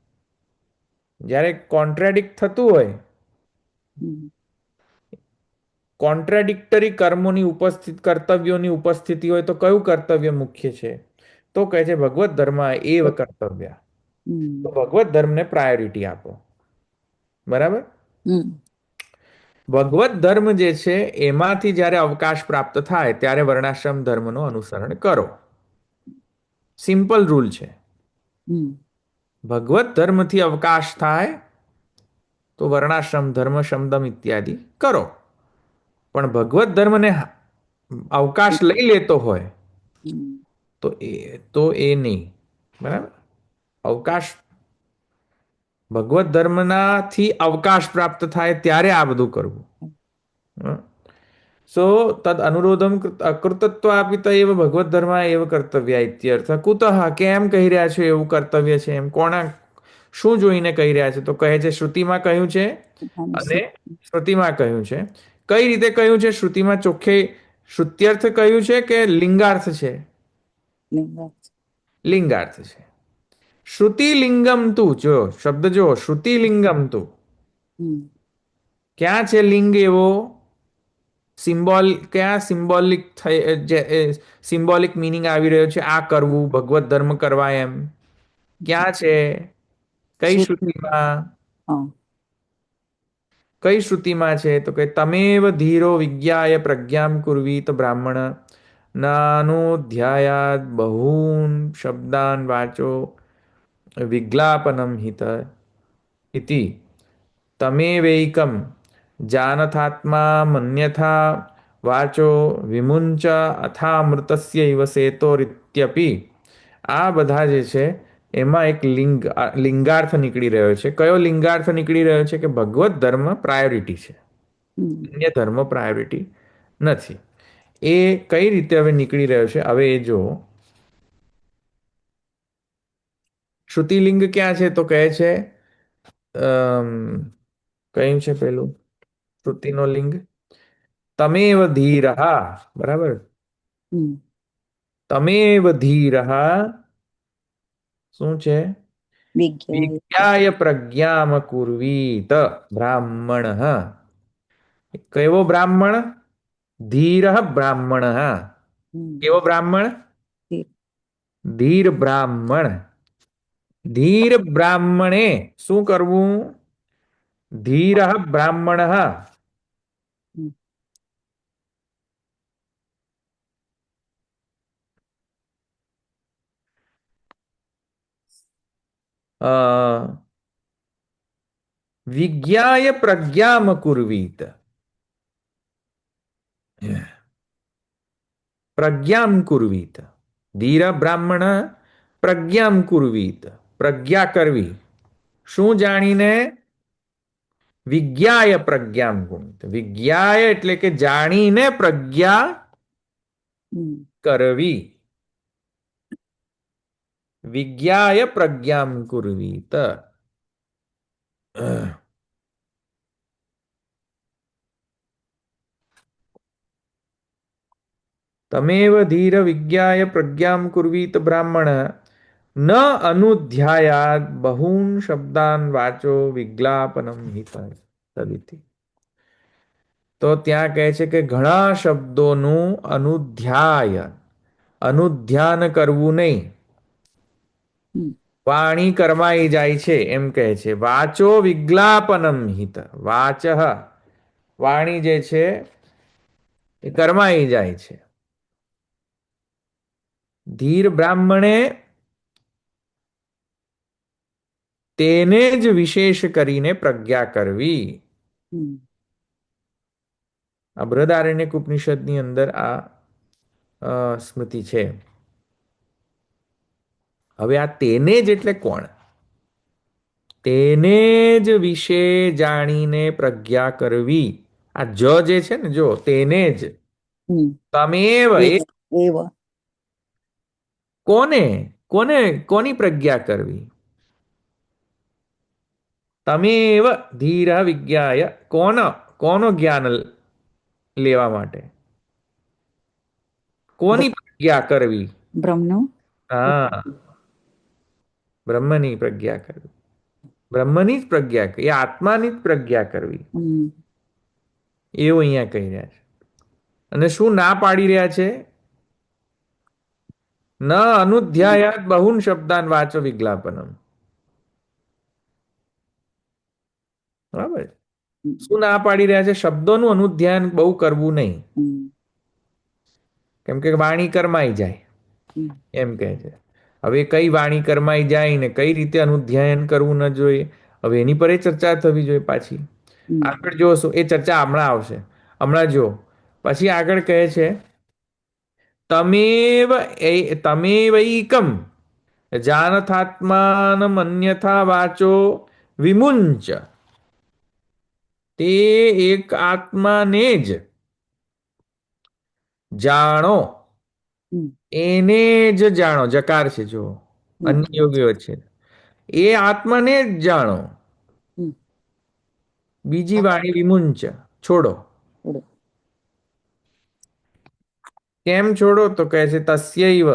જ્યારે કોન્ટ્રાડિક્ટ થતું હોય, હમ. કોન્ટ્રાડિક્ટરી કર્મોની ઉપસ્થિત, કર્તવ્યોની ઉપસ્થિતિ હોય તો કયું કર્તવ્ય મુખ્ય છે? તો કહે છે ભગવત ધર્મ એવ કર્તવ્ય. તો હમ. ભગવત ધર્મને પ્રાયોરિટી આપો. બરાબર? હમ. ભગવત ધર્મ જે છે એમાંથી જ્યારે અવકાશ પ્રાપ્ત થાય ત્યારે વર્ણાશ્રમ ધર્મનું અનુસરણ કરો. સિમ્પલ રૂલ છે. હમ. ભગવત ધર્મથી અવકાશ થાય તો વર્ણાશ્રમ ધર્મ શમદમ ઇત્યાદિ કરો. પણ ભગવત ધર્મને અવકાશ લઈ લેતો હોય હમ. તો એ નહીં. બરાબર? અવકાશ, ભગવત ધર્મનાથી અવકાશ પ્રાપ્ત થાય ત્યારે આ બધું કરવું. સો તદ અનુરોધમ અકૃતત્વાપી એવ ભગવત ધર્મ એવ કર્તવ્ય ઇત્યર્થ. કુતઃ, કેમ કહી રહ્યા છો એવું કર્તવ્ય છે એમ? કોના, શું જોઈને કહી રહ્યા છે? તો કહે છે શ્રુતિમાં કહ્યું છે પોતાનું અને સિદ્ધ સ્મૃતિમાં કહ્યું છે. કઈ રીતે કહ્યું છે? શ્રુતિમાં ચોખ્ખે શ્રુત્યર્થ કહ્યું છે કે લિંગાર્થ છે? લિંગાયત. લિંગાર્થ છે. શ્રુતિલિંગમ તું, જો શબ્દ જો, શ્રુતિલિંગમ તું, હમ. ક્યાં છે લિંગ એવો? સિમ્બોલ, ક્યાં સિમ્બોલિક સિમ્બોલિક મિનિંગ આવી રહ્યો છે આ કરવું, ભગવત ધર્મ કરવા એમ? ક્યાં છે? કઈ શ્રુતિ. શ્રુતિમાં? હા. કઈ શ્રુતિમાં છે? તો કે તમેવ ધીરો વિજ્ઞાય પ્રજ્ઞામ કુર્વીત બ્રાહ્મણ નાનોધ્યાયાદ બહૂન શબ્દાન વાચો વિજ્ઞાપનમ હિત ઇતિ તમેવૈકમ જાનથાત્મા મન્યથા વાચો વિમુંચ અથામૃતસ્યૈવ સેતોરિત્યપી આ બધા જે છે એમાં એક લિંગાર્થ નીકળી રહ્યો છે. કયો લિંગાર્થ નીકળી રહ્યો છે? કે ભગવત ધર્મ પ્રાયોરિટી છે, હમ અન્ય ધર્મ પ્રાયોરિટી નથી. એ કઈ રીતે હવે નીકળી રહ્યો છે? હવે એ જો શ્રુતિલિંગ ક્યાં છે? તો કહે છે અમ, કયું છે પેલું શ્રુતિનો લિંગ? તમેવ ધીરઃ. બરાબર. હમ તમેવ ધીરઃ. શું છે? વિજ્ઞાય વિજ્ઞાય પ્રજ્ઞામ કુર્વીત બ્રાહ્મણ. કેવો બ્રાહ્મણ? ધીર બ્રાહ્મણ. હમ કેવો બ્રાહ્મણ? ધીર. ધીર બ્રાહ્મણ. ધીર બ્રાહ્મણે શું કરવું? ધીર બ્રાહ્મણ હમ વિજ્ઞાય પ્રજ્ઞામ કુર્વીત. પ્રજ્ઞામ કુર્વીત. ધીર બ્રાહ્મણ પ્રજ્ઞામ કુર્વીત. પ્રજ્ઞા કરવી. શું જાણીને? વિજ્ઞાય પ્રજ્ઞામ કુર્વીત. વિજ્ઞાય એટલે કે જાણીને પ્રજ્ઞા હમ કરવી. વિજ્ઞાય પ્રજ્ઞામ કુર્વીત. તમેવ ધીર વિજ્ઞાય પ્રજ્ઞામ કુર્વીત બ્રાહ્મણ ન અનુધ્યાયાદ બહૂન શબ્દાન વાચો વિજ્ઞાપનમ હિત તદિતિ. તો ત્યાં કહે છે કે ઘણા શબ્દોનું અનુધ્યાન કરવું નહીં. હમ વાણી કરમાઈ જાય છે એમ કહે છે. વાચો વિજ્ઞાપનમ હિત. વાચ વાણી જે છે એ કરમાઈ જાય છે. ધીર બ્રાહ્મણે તેને જ વિશેષ કરીને પ્રજ્ઞા કરવી. હમ આ બૃહદારણ્યક ઉપનિષદની અંદર આ સ્મૃતિ છે. હવે આ તેને જ એટલે કોણ? તેને જ વિશે જાણીને પ્રજ્ઞા કરવી. આ જે છે ને, જો તેને જ. હમ તમેવ એ એવ કોને કોને કોની પ્રજ્ઞા કરવી? તમેવ ધીર વિજ્ઞાય. કોનો જ્ઞાન લેવા માટે? કોની પ્રજ્ઞા કરવી? બ્રહ્મનો હા, બ્રહ્મની પ્રજ્ઞા કરવી. બ્રહ્મની જ પ્રજ્ઞા કરવી. એ આત્માની જ પ્રજ્ઞા કરવી. હમ એવું અહીંયા કહી રહ્યા છે. અને શું ના પાડી રહ્યા છે? ન અનુધ્યાયાત બહુન શબ્દાન વાચો વિજ્ઞાપનમ. બરાબર. શું ના પાડી રહ્યા છે? શબ્દોનું અનુધ્યાન બહુ કરવું નહીં. હમ કેમ કે વાણી કરમાઈ જાય હમ એમ કહે છે. હવે કઈ વાણી કરમાઈ જાય ને કઈ રીતે અનુધ્યાયન કરવું ન જોઈએ, હવે એની પર એ ચર્ચા થવી જોઈએ પાછી. હમ આગળ જોશો એ ચર્ચા હમણાં આવશે. હમણાં જો પછી આગળ કહે છે તમેવૈકમ જાનથાત્માનમ અન્યથા વાચો વિમુંચ. તે એક આત્માને જ જાણો. હમ એને જ જાણો. જકાર છે જો, અન્ય યોગીઓ છે. એ આત્માને જ જાણો. હમ બીજી વાણી વિમુંચ, છોડો. છોડો. કેમ છોડો? તો કહે છે તસ્યૈવ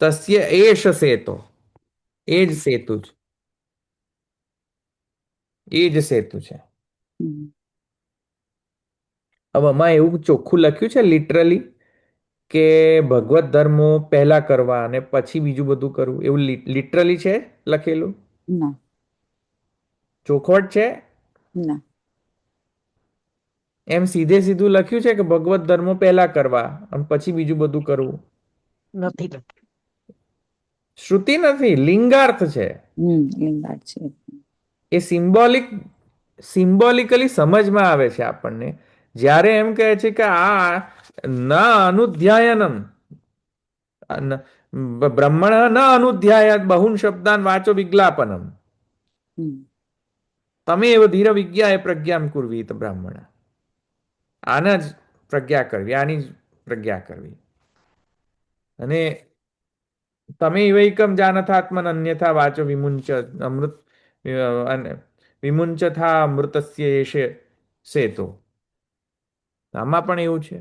તસ્ય એષ સેતો. એ જ સેતુ છે. એ જ સેતુ છે. હમ હવે આમાં એવું ચોખ્ખું લખ્યું છે લિટરલી કે ભગવત ધર્મો પહેલા કરવા અને પછી બીજું બધું કરવું, એવું લિટરલી છે લખેલું? ના ચોખવટ છે? ના એમ સીધે સીધું લખ્યું છે કે ભગવત ધર્મો પહેલા કરવા અને પછી બીજું બધું કરવું? નથી લખ્યું. શ્રુતિ નથી, લિંગાર્થ છે. લિંગાયત છે. એ સિમ્બોલિકલી સમજમાં આવે છે આપણને જ્યારે એમ કહે છે કે આ ન અનુધ્યાયનમ બ્રહ્મણ ન અનુધ્યાયાત બહુન શબ્દાન વાચો વિજ્ઞાપનમ હમ તમે એવ ધીર વિજ્ઞાએ પ્રજ્ઞામ કુર્વીત બ્રાહ્મણ. આના જ પ્રજ્ઞા કરવી, આની જ પ્રજ્ઞા કરવી. અને તમે ઇવૈકમ જાનથાત્મન અન્યથા વાચો વિમુંચ અમૃત અને વિમુંચથા અમૃતસ્ય એશે સેતો. આમાં પણ એવું છે.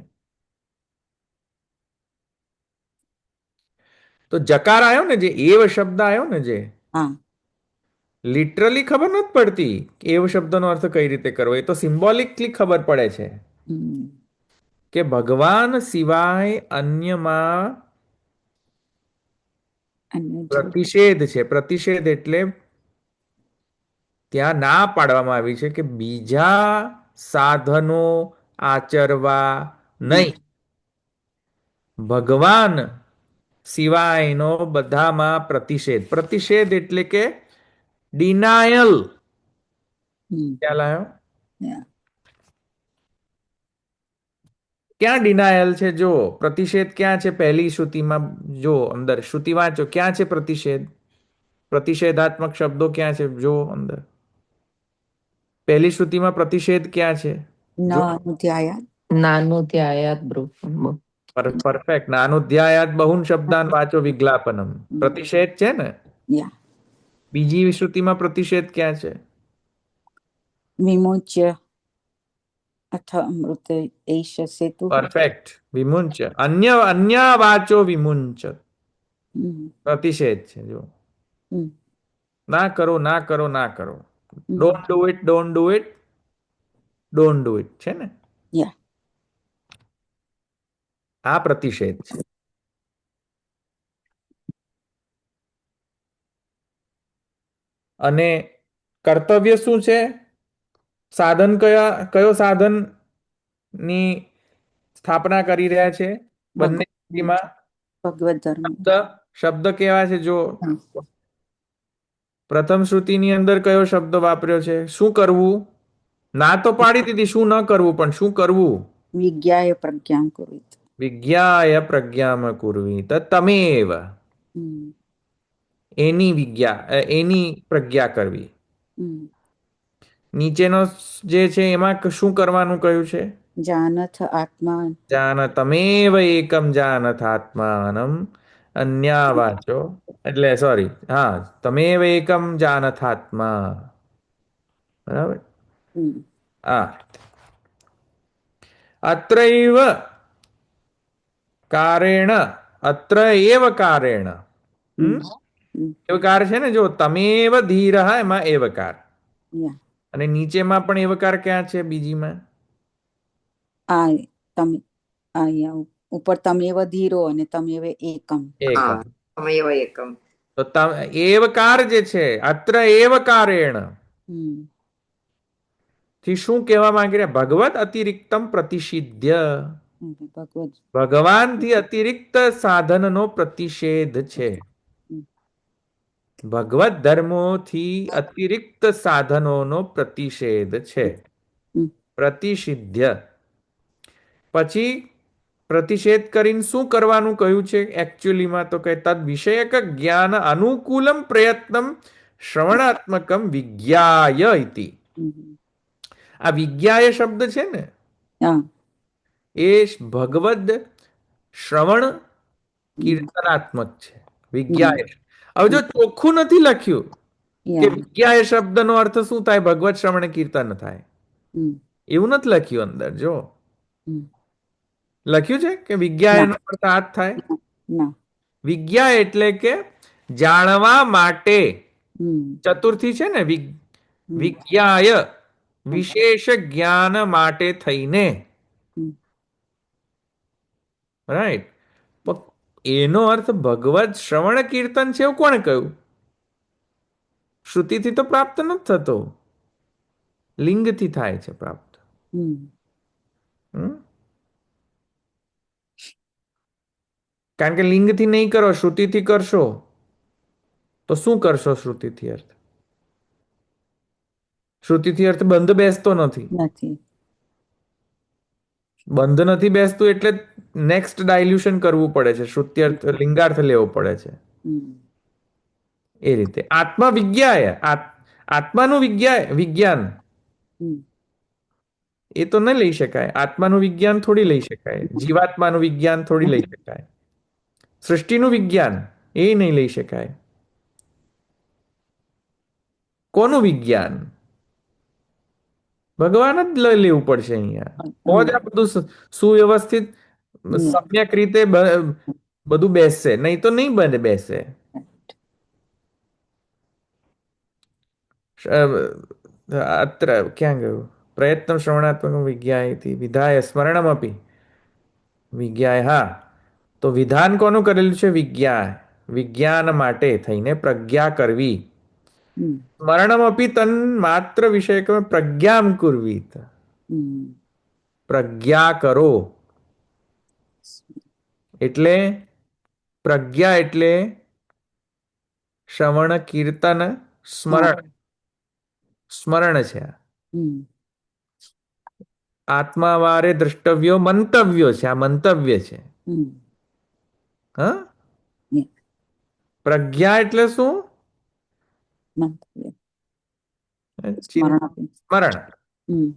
તો જકાર આવ્યો ને, જે એવ શબ્દ આવ્યો ને, જે હા લિટરલી ખબર નથી પડતી કે એવ શબ્દનો અર્થ કઈ રીતે કરવો. એ તો સિમ્બોલિકલી ખબર પડે છે હમ કે ભગવાન સિવાય અન્યમાં અને જો પ્રતિષેધ છે. પ્રતિષેધ એટલે ત્યાં ના પાડવામાં આવી છે કે બીજા સાધનો આચરવા નહીં. નહીં. ભગવાન સિવાયનો બધામાં પ્રતિષેધ. પ્રતિષેધ એટલે કે ડિનાયલ. હમ ખ્યાલ આવ્યો? Yeah. ક્યાં ડિનાયલ છે? જો પ્રતિષેધ ક્યાં છે? પહેલી શ્રુતિમાં જો અંદર શ્રુતિ વાંચો, ક્યાં છે પ્રતિષેધ? પ્રતિષેધાત્મક શબ્દો ક્યાં છે? જો અંદર પહેલી શ્રુતિમાં પ્રતિષેધ ક્યાં છે? ન જો અનુધ્યાયાત નાનું ધ્યાયાત પરફેક્ટ. નાનુધ્યાયાત બહુન શબ્દાન વાચો વિજ્ઞાપનમ. પ્રતિષેધ છે ને. યા બીજી શ્રુતિમાં પ્રતિષેધ ક્યાં છે? વિમોચ્ય અથ અમૃત એષ સેતુ. પરફેક્ટ. વિમુંચ. અન્ય અન્ય વાચો વિમુંચ. હમ પ્રતિષેધ છે. જો હમ ના કરો, ના કરો, ના કરો. Hmm. Don't do it, don't do it, don't do it છે ને. યા આ પ્રતિષેધ છે. અને કર્તવ્ય શું છે? સાધન કયો સાધન ની સ્થાપના કરી રહ્યા છે બંને શ્રુતિમાં? ભગવત ધર્મ. શબ્દ શબ્દ કેવા છે? જો હમ. પ્રથમ શ્રુતિની અંદર કયો શબ્દ વાપર્યો છે? શું કરવું? ના તો પાડી દીધી શું ન કરવું, પણ શું કરવું? વિજ્ઞાય પ્રજ્ઞાં કુર્વીત. વિજ્ઞાય પ્રજ્ઞામ કુર્વીત તમેવ. હમ એની પ્રજ્ઞા કરવી. હમ નીચેનો જે છે એમાં શું કરવાનું કહ્યું છે? જાનથ આત્મા. જાન તમેવ એકમ જાનથ આત્માનમ અન્યા વાચો. એટલે સોરી, હા, તમેવ એકમ જાનથ આત્મા. બરાબર. હમ આ અત્રૈવ કારેણ, અત્ર એવ કારેણ. હમ હમ. એવકાર છે ને, જો તમેવ ધીર, એમાં એવકાર. યા અને નીચેમાં પણ એવકાર ક્યાં છે? બીજીમાં આ તમે અહીંયા ઉપર તમેવ ધીરો અને તમેવ એકમ. એકમ. તમેવ એકમ. તો એવકાર જે છે, અત્ર એવકારેણ હમ થી શું કહેવા માંગી રહ્યા? ભગવત અતિરિક્તમ પ્રતિષિધ્ય. ભગવત. ભગવાનથી અતિરિક્ત સાધનનો પ્રતિષેધ છે. હમ. ભગવત ધર્મોથી અતિરિક્ત સાધનોનો પ્રતિષેધ છે. હમ. પ્રતિષિધ્ય. પછી પ્રતિષેધ કરીને શું કરવાનું કહ્યું છે એકચ્યુઅલીમાં? તો કે તદ વિષયક જ્ઞાન અનુકૂલમ પ્રયત્નમ શ્રવણાત્મકમ વિજ્ઞાય ઇતિ. હમ. આ વિજ્ઞાય શબ્દ છે ને, હા એ ભગવદ શ્રવણ કીર્તનાત્મક છે. વિજ્ઞાય. હવે જો ચોખ્ખું નથી લખ્યું કે યા વિજ્ઞાય શબ્દનો અર્થ શું થાય? ભગવત શ્રવણ કીર્તન થાય, હમ એવું નથી લખ્યું અંદર. જો હમ. લખ્યું છે કે વિજ્ઞાયનો અર્થ આ જ થાય. ના. વિજ્ઞા એટલે કે જાણવા માટે. હમ ચતુર્થી છે ને, હમ. વિજ્ઞાય વિશેષ જ્ઞાન માટે થઈને. હમ. રાઈટ. એનો અર્થ ભગવત શ્રવણ કીર્તન છે એવું કોણે કહ્યું? શ્રુતિથી તો પ્રાપ્ત નથી થતો, લિંગથી થાય છે પ્રાપ્ત. હમ હમ? કારણ કે લિંગથી નહીં કરો, શ્રુતિથી કરશો તો શું કરશો? શ્રુતિથી અર્થ, શ્રુતિથી અર્થ બંધ બેસતો નથી. નથી. બંધ નથી બેસતું એટલે નેક્સ્ટ ડાયલ્યુશન કરવું પડે છે, શ્રુત્યર્થ લિંગાર્થ લેવો પડે છે. હમ. એ રીતે આત્મા વિજ્ઞાય આત્માનું વિજ્ઞાન હમ. એ તો ન લઈ શકાય. આત્માનું વિજ્ઞાન થોડી લઈ શકાય, જીવાત્માનું વિજ્ઞાન થોડી લઈ શકાય, સૃષ્ટિનું વિજ્ઞાન એ નહીં લઈ શકાય. કોનું વિજ્ઞાન? ભગવાન જ લઈ લેવું પડશે અહીંયા. તો જ આ બધું સુવ્યવસ્થિત સમ્યક રીતે બધું બેસશે, નહીં તો નહીં બને બેસે. અત્ર ક્યાં ગયું? પ્રયત્ન શ્રવણાત્મક વિજ્ઞાય વિધાય સ્મરણમપી વિજ્ઞાય. હા, તો વિધાન કોનું કરેલું છે? વિજ્ઞાન માટે થઈને પ્રજ્ઞા કરવી. હમ. સ્મરણમપી તન માત્ર વિષયક પ્રજ્ઞામ કુર્વીત. હમ. પ્રજ્ઞા કરો એટલે પ્રજ્ઞા એટલે શ્રવણ કીર્તન સ્મરણ. સ્મરણ છે. હમ. આત્માવારે દ્રષ્ટવ્યો મંતવ્યો છે. આ મંતવ્ય છે. હમ. હા, હમ. પ્રજ્ઞા એટલે શું? મંતવ્ય. સ્મરણ આપી. સ્મરણ. હમ.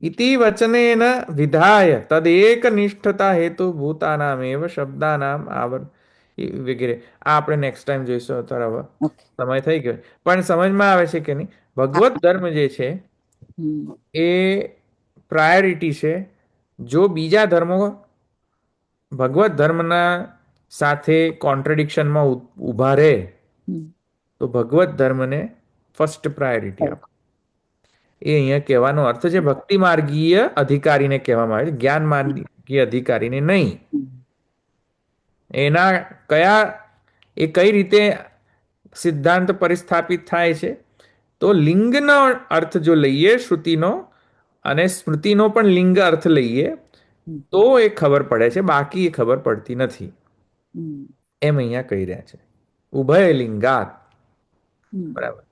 ઇતિ વચનેન વિધાય તદેક નિષ્ઠતા હેતુ ભૂતાનામેવ શબ્દાનામ વગેરે. આ આપણે નેક્સ્ટ ટાઈમ જોઈશું. અત્યારે હવે ઓકે. સમય થઈ ગયો, પણ સમજમાં આવે છે કે નહીં? ભગવત ધર્મ જે છે હમ. એ પ્રાયોરિટી છે. જો બીજા ધર્મો ભગવત ધર્મના સાથે કોન્ટ્રડિક્શનમાં ઊભા રહે હમ. તો ભગવત ધર્મને ફર્સ્ટ પ્રાયોરિટી આપો. એ અહીંયા કહેવાનો અર્થ છે. ભક્તિ માર્ગીય અધિકારીને કહેવામાં આવે છે, જ્ઞાન માર્ગીય અધિકારીને નહીં. હમ. એના એ કઈ રીતે સિદ્ધાંત પરિસ્થાપિત થાય છે? તો લિંગનો અર્થ જો લઈએ શ્રુતિનો, અને સ્મૃતિનો પણ લિંગ અર્થ લઈએ તો એ ખબર પડે છે, બાકી એ ખબર પડતી નથી. હમ. એમ અહીંયા કહી રહ્યા છે. ઉભય લિંગાત. હમ. બરાબર.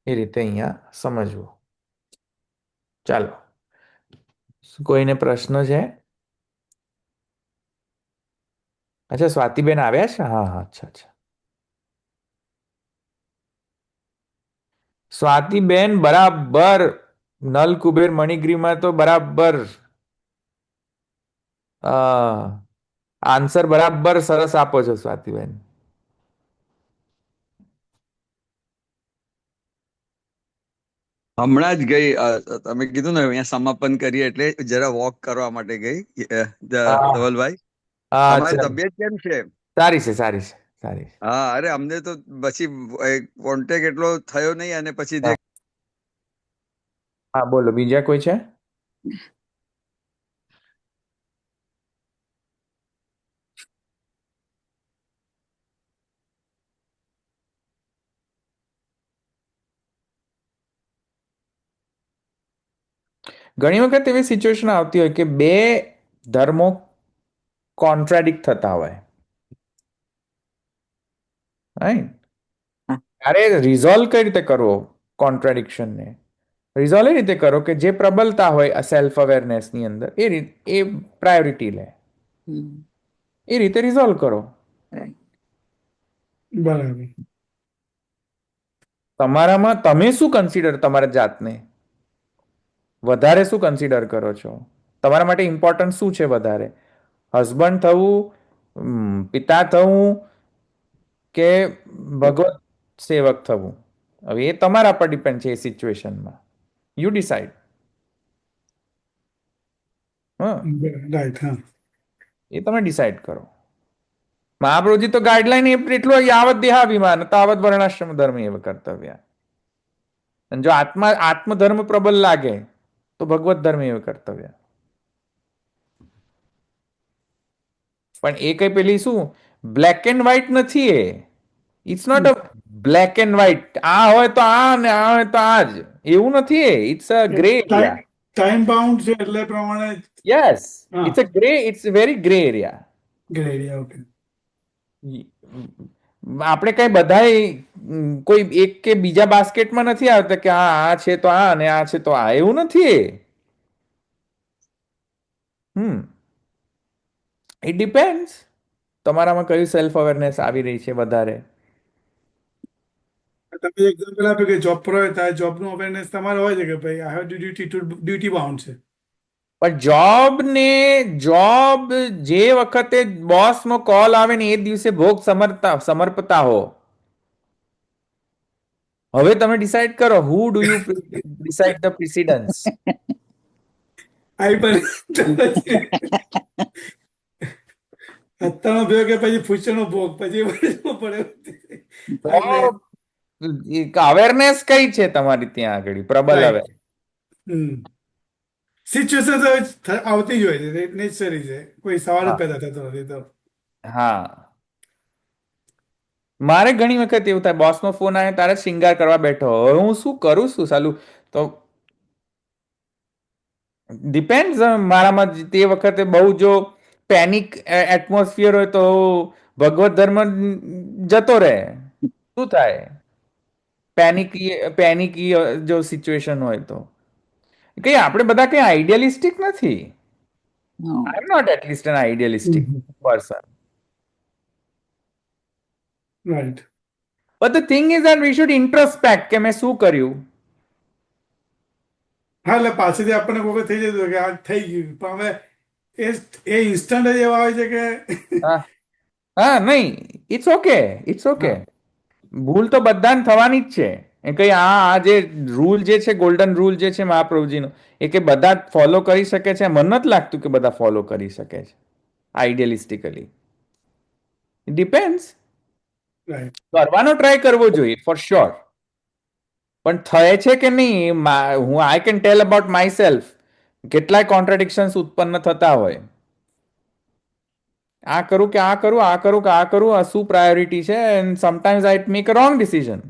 એ રીતે અહીંયા સમજવું. ચાલો, કોઈને પ્રશ્ન છે? અચ્છા, સ્વાતિબેન આવ્યા છે? હા હા, અચ્છા અચ્છા. સ્વાતિબેન બરાબર નલ કુબેર મણિગ્રીમાં તો બરાબર આન્સર બરાબર સરસ આપો છો સ્વાતિબેન. હમણાં જ ગઈ તમે કીધું ને અહીંયા સમાપન કરીએ એટલે જરા વોક કરવા માટે ગઈ. ધવલભાઈ, તમારી અચ્છા, તબિયત કેમ છે? સારી છે, સારી છે, સારી છે. હા, અરે અમને તો પછી કોન્ટેક્ટ એટલો થયો નહીં, અને પછી જે હા, બોલો, બીજા કોઈ છે? ઘણી વખત એવી સિચ્યુએશન આવતી હોય કે બે ધર્મો કોન્ટ્રાડિક્ટ થતા હોય, રાઈટ? ત્યારે રિઝોલ્વ કઈ રીતે કરવો કોન્ટ્રાડિક્શનને? રિઝોલ્વ એ રીતે કરો કે જે પ્રબલતા હોય આ સેલ્ફ અવેરનેસની અંદર એ પ્રાયોરિટી લે. હમ. એ રીતે રિઝોલ્વ કરો. Right. બરાબર. તમારામાં તમે શું કન્સિડર તમારા જાતને વધારે શું કન્સિડર કરો છો? તમારા માટે ઇમ્પોર્ટન્ટ શું છે વધારે? હસબન્ડ થવું, પિતા થવું, કે ભગવત સેવક થવું? હવે એ તમારા પર ડિપેન્ડ છે. એ સિચ્યુએશનમાં યુ ડિસાઇડ. હા, રાઈટ. હા, એ તમે ડિસાઇડ કરો. મહાપ્રભુજી તો ગાઈડલાઈન એટલું યાવત દેહાભિમાન તાવત વર્ણાશ્રમ ધર્મ એવ કર્તવ્ય. અને જો આત્મધર્મ પ્રબલ લાગે તો ભગવત ધર્મ એવ કર્તવ્ય. પણ એ કઈ પેલી શું બ્લેક એન્ડ વ્હાઈટ નથી. It's not a black and white. આ હોય તો આ ને આ હોય તો આ જ, એવું નથી. It's a grey area. Time bound છે એટલે પ્રમાણે. યસ, હા. It's a very grey area. Grey area. Okay. આપણે કઈ બધાય કોઈ એક કે બીજા બાસ્કેટમાં નથી આવતા કે આ છે તો આ અને આ છે તો આ, એવું નથી. ઇટ ડિપેન્ડ્સ તમારામાં કયું સેલ્ફ અવેરનેસ આવી રહી છે વધારે. તમે એક્ઝામ્પલ આપ્યું કે જોબ પર હોય ત્યારે જોબનું અવેરનેસ તમારે હોય છે કે ભાઈ આઈ હેવ ડ્યુટી બાઉન્ડ છે. પણ જોબ જે વખતે બોસનો કોલ આવે ને એ દિવસે ભોગ સમર્પતા હો. હવે તમે ડિસાઈડ કરો how do you decide the precedence. I પણ અત્યારનો ભેગો કે પછી ફ્યુચરનો ભોગ પછી વળગવો પડે એટલે અવેરનેસ કઈ છે તમારી ત્યાં આગળ પ્રબલ રાઈટ. અવેર? સિચ્યુએશન તો આવતી જ હોય છે, નેચરલી છે, કોઈ સવાલ જ હા પેદા થતો નથી તો. હા. મારે ઘણી વખત એવું થાય બોસનો ફોન આવે તારે શિંગાર કરવા બેઠો, હવે હું શું કરું છું સાલું? તો ડિપેન્ડ. મારામાં તે વખતે બહુ જો પેનિક એટમોસ્ફિયર હોય તો ભગવત ધર્મ જતો રહે. શું થાય પેનિકી જો સિચ્યુએશન હોય તો? કઈ આપણે બધા કઈ આઈડિયલિસ્ટિક નથી. હા. I am not at least an idealistic person. Right. But the thing is that we should introspect કે મેં શું કર્યું. હા, એટલે પાછળથી આપણને કોઈ વખત થઈ જતું કે આ થઈ ગયું, પણ હવે એ ઇન્સ્ટન્ટ જ એવા હોય છે કે હા હા નહીં, ઇટ્સ ઓકે, ઇટ્સ ઓકે. હા. ભૂલ તો બધાને થવાની જ છે. એ કઈ આ જે રૂલ જે છે ગોલ્ડન રૂલ જે છે મહાપ્રભુજીનો, એ કે બધા ફોલો કરી શકે છે? મને નથી લાગતું કે બધા ફોલો કરી શકે છે આઈડિયલિસ્ટિકલી. It depends. રાઈટ. કરવાનો ટ્રાય કરવો જોઈએ ફોર શ્યોર. પણ થાય છે કે નહીં, હું I can tail about my self. કેટલાય કોન્ટ્રાડિક્શન્સ ઉત્પન્ન થતા હોય. આ કરું કે આ કરું, આ કરું કે આ કરું, આ શું પ્રાયોરિટી છે? And sometimes I make a wrong decision.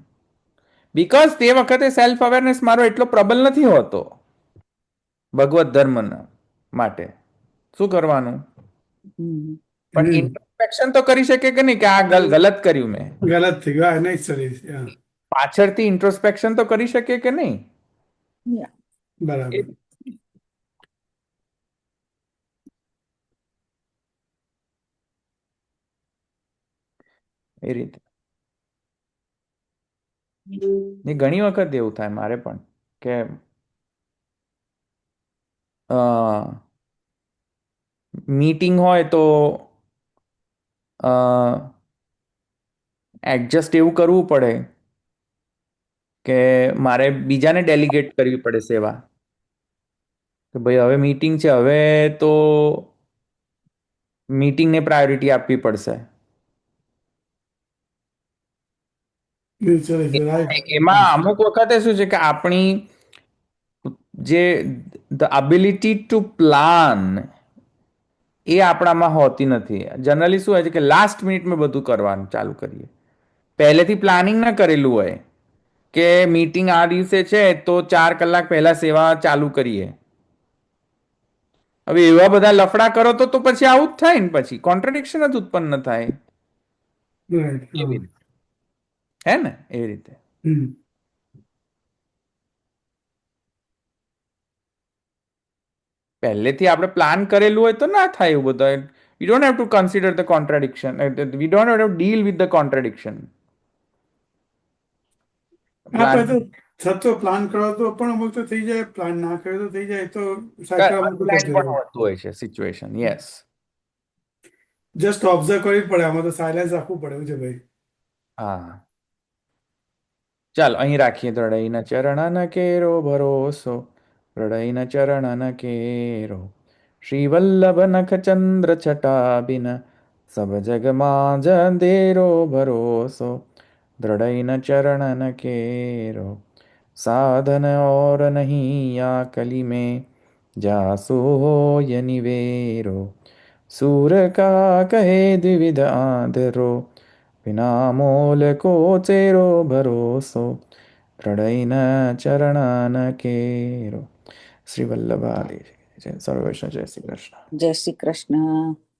Because તે વખતે સેલ્ફ અવેરનેસ મારો એટલો પ્રબલ નથી હોતો ભગવત ધર્મના માટે. શું કરવાનું? હમ. પણ ઇન્ટ્રોસ્પેક્શન તો કરી શકે કે નહીં કે આ ગલત કર્યું મેં? ગલત થઈ ગયું, હા, નેચરલી. હા, પાછળથી ઇન્ટ્રોસ્પેક્શન તો કરી શકે કે નહીં? Yeah. બરાબર. એ રીતે. એ ઘણી વખત એવું થાય મારે પણ કે મીટિંગ હોય તો એડજસ્ટ એવું કરવું પડે કે મારે બીજાને ડેલિગેટ કરવી પડે સેવા. કે ભાઈ હવે મીટિંગ છે, હવે તો મીટિંગને પ્રાયોરિટી આપવી પડશે. Naturally right. એમાં અમુક વખતે શું છે કે આપણી જે ધ અબિલિટી ટુ પ્લાન એ આપણામાં હોતી નથી. જનરલી શું હોય છે કે લાસ્ટ મિનિટમાં બધું કરવાનું ચાલુ કરીએ. પહેલેથી પ્લાનિંગ ના કરેલું હોય કે મીટિંગ આ દિવસે છે તો 4 કલાક પહેલા સેવા ચાલુ કરીએ. હવે એવા બધા લફડા કરો તો પછી આવું જ થાય ને, પછી કોન્ટ્રાડિક્શન જ ઉત્પન્ન થાય. રાઈટ. એવી હા. રીતે. હે ને? એવી રીતે. હમ. પહેલેથી આપણે પ્લાન કરેલું હોય તો ના થાય એવું બધું. You don't have to consider the contradiction. We don't have to deal with the contradiction. હા, પ્લાન પણ તો થતો પ્લાન કરો તો પણ અમુક તો થઈ જાય, પ્લાન ના કર્યો તો થઈ જાય, તો સાયકલ અમુક તો અનપ્લાન થતી પણ રહે. હોતું હોય છે સિચ્યુએશન. યસ. જસ્ટ ઓબ્ઝર્વ કરવી જ પડે, આમાં તો સાયલેન્સ રાખવું પડે એવું છે ભાઈ. હા. ચાલ અહીં રાખીએ. દ્રઢઈના ચરણન કેરો ભરોસો, દ્રઢઈના ચરણન કેરો. શ્રી વલ્લભ નખ ચંદ્ર છટા બિન, સબ જગ માજ અંધેરો ભરોસો, દ્રઢઈના ચરણન કેરો. साधन और नहीं या कली में, जासो होय निवेरो. सूर का कहे द्विविध आंधरो, बिना मोल को चेरो भरोસો, દ્રઢઈન ચરણાન કેરો. શ્રી વલ્લભાદેવ જય. સર્વ વૈષ્ણવ જય શ્રી કૃષ્ણ. જય શ્રી કૃષ્ણ.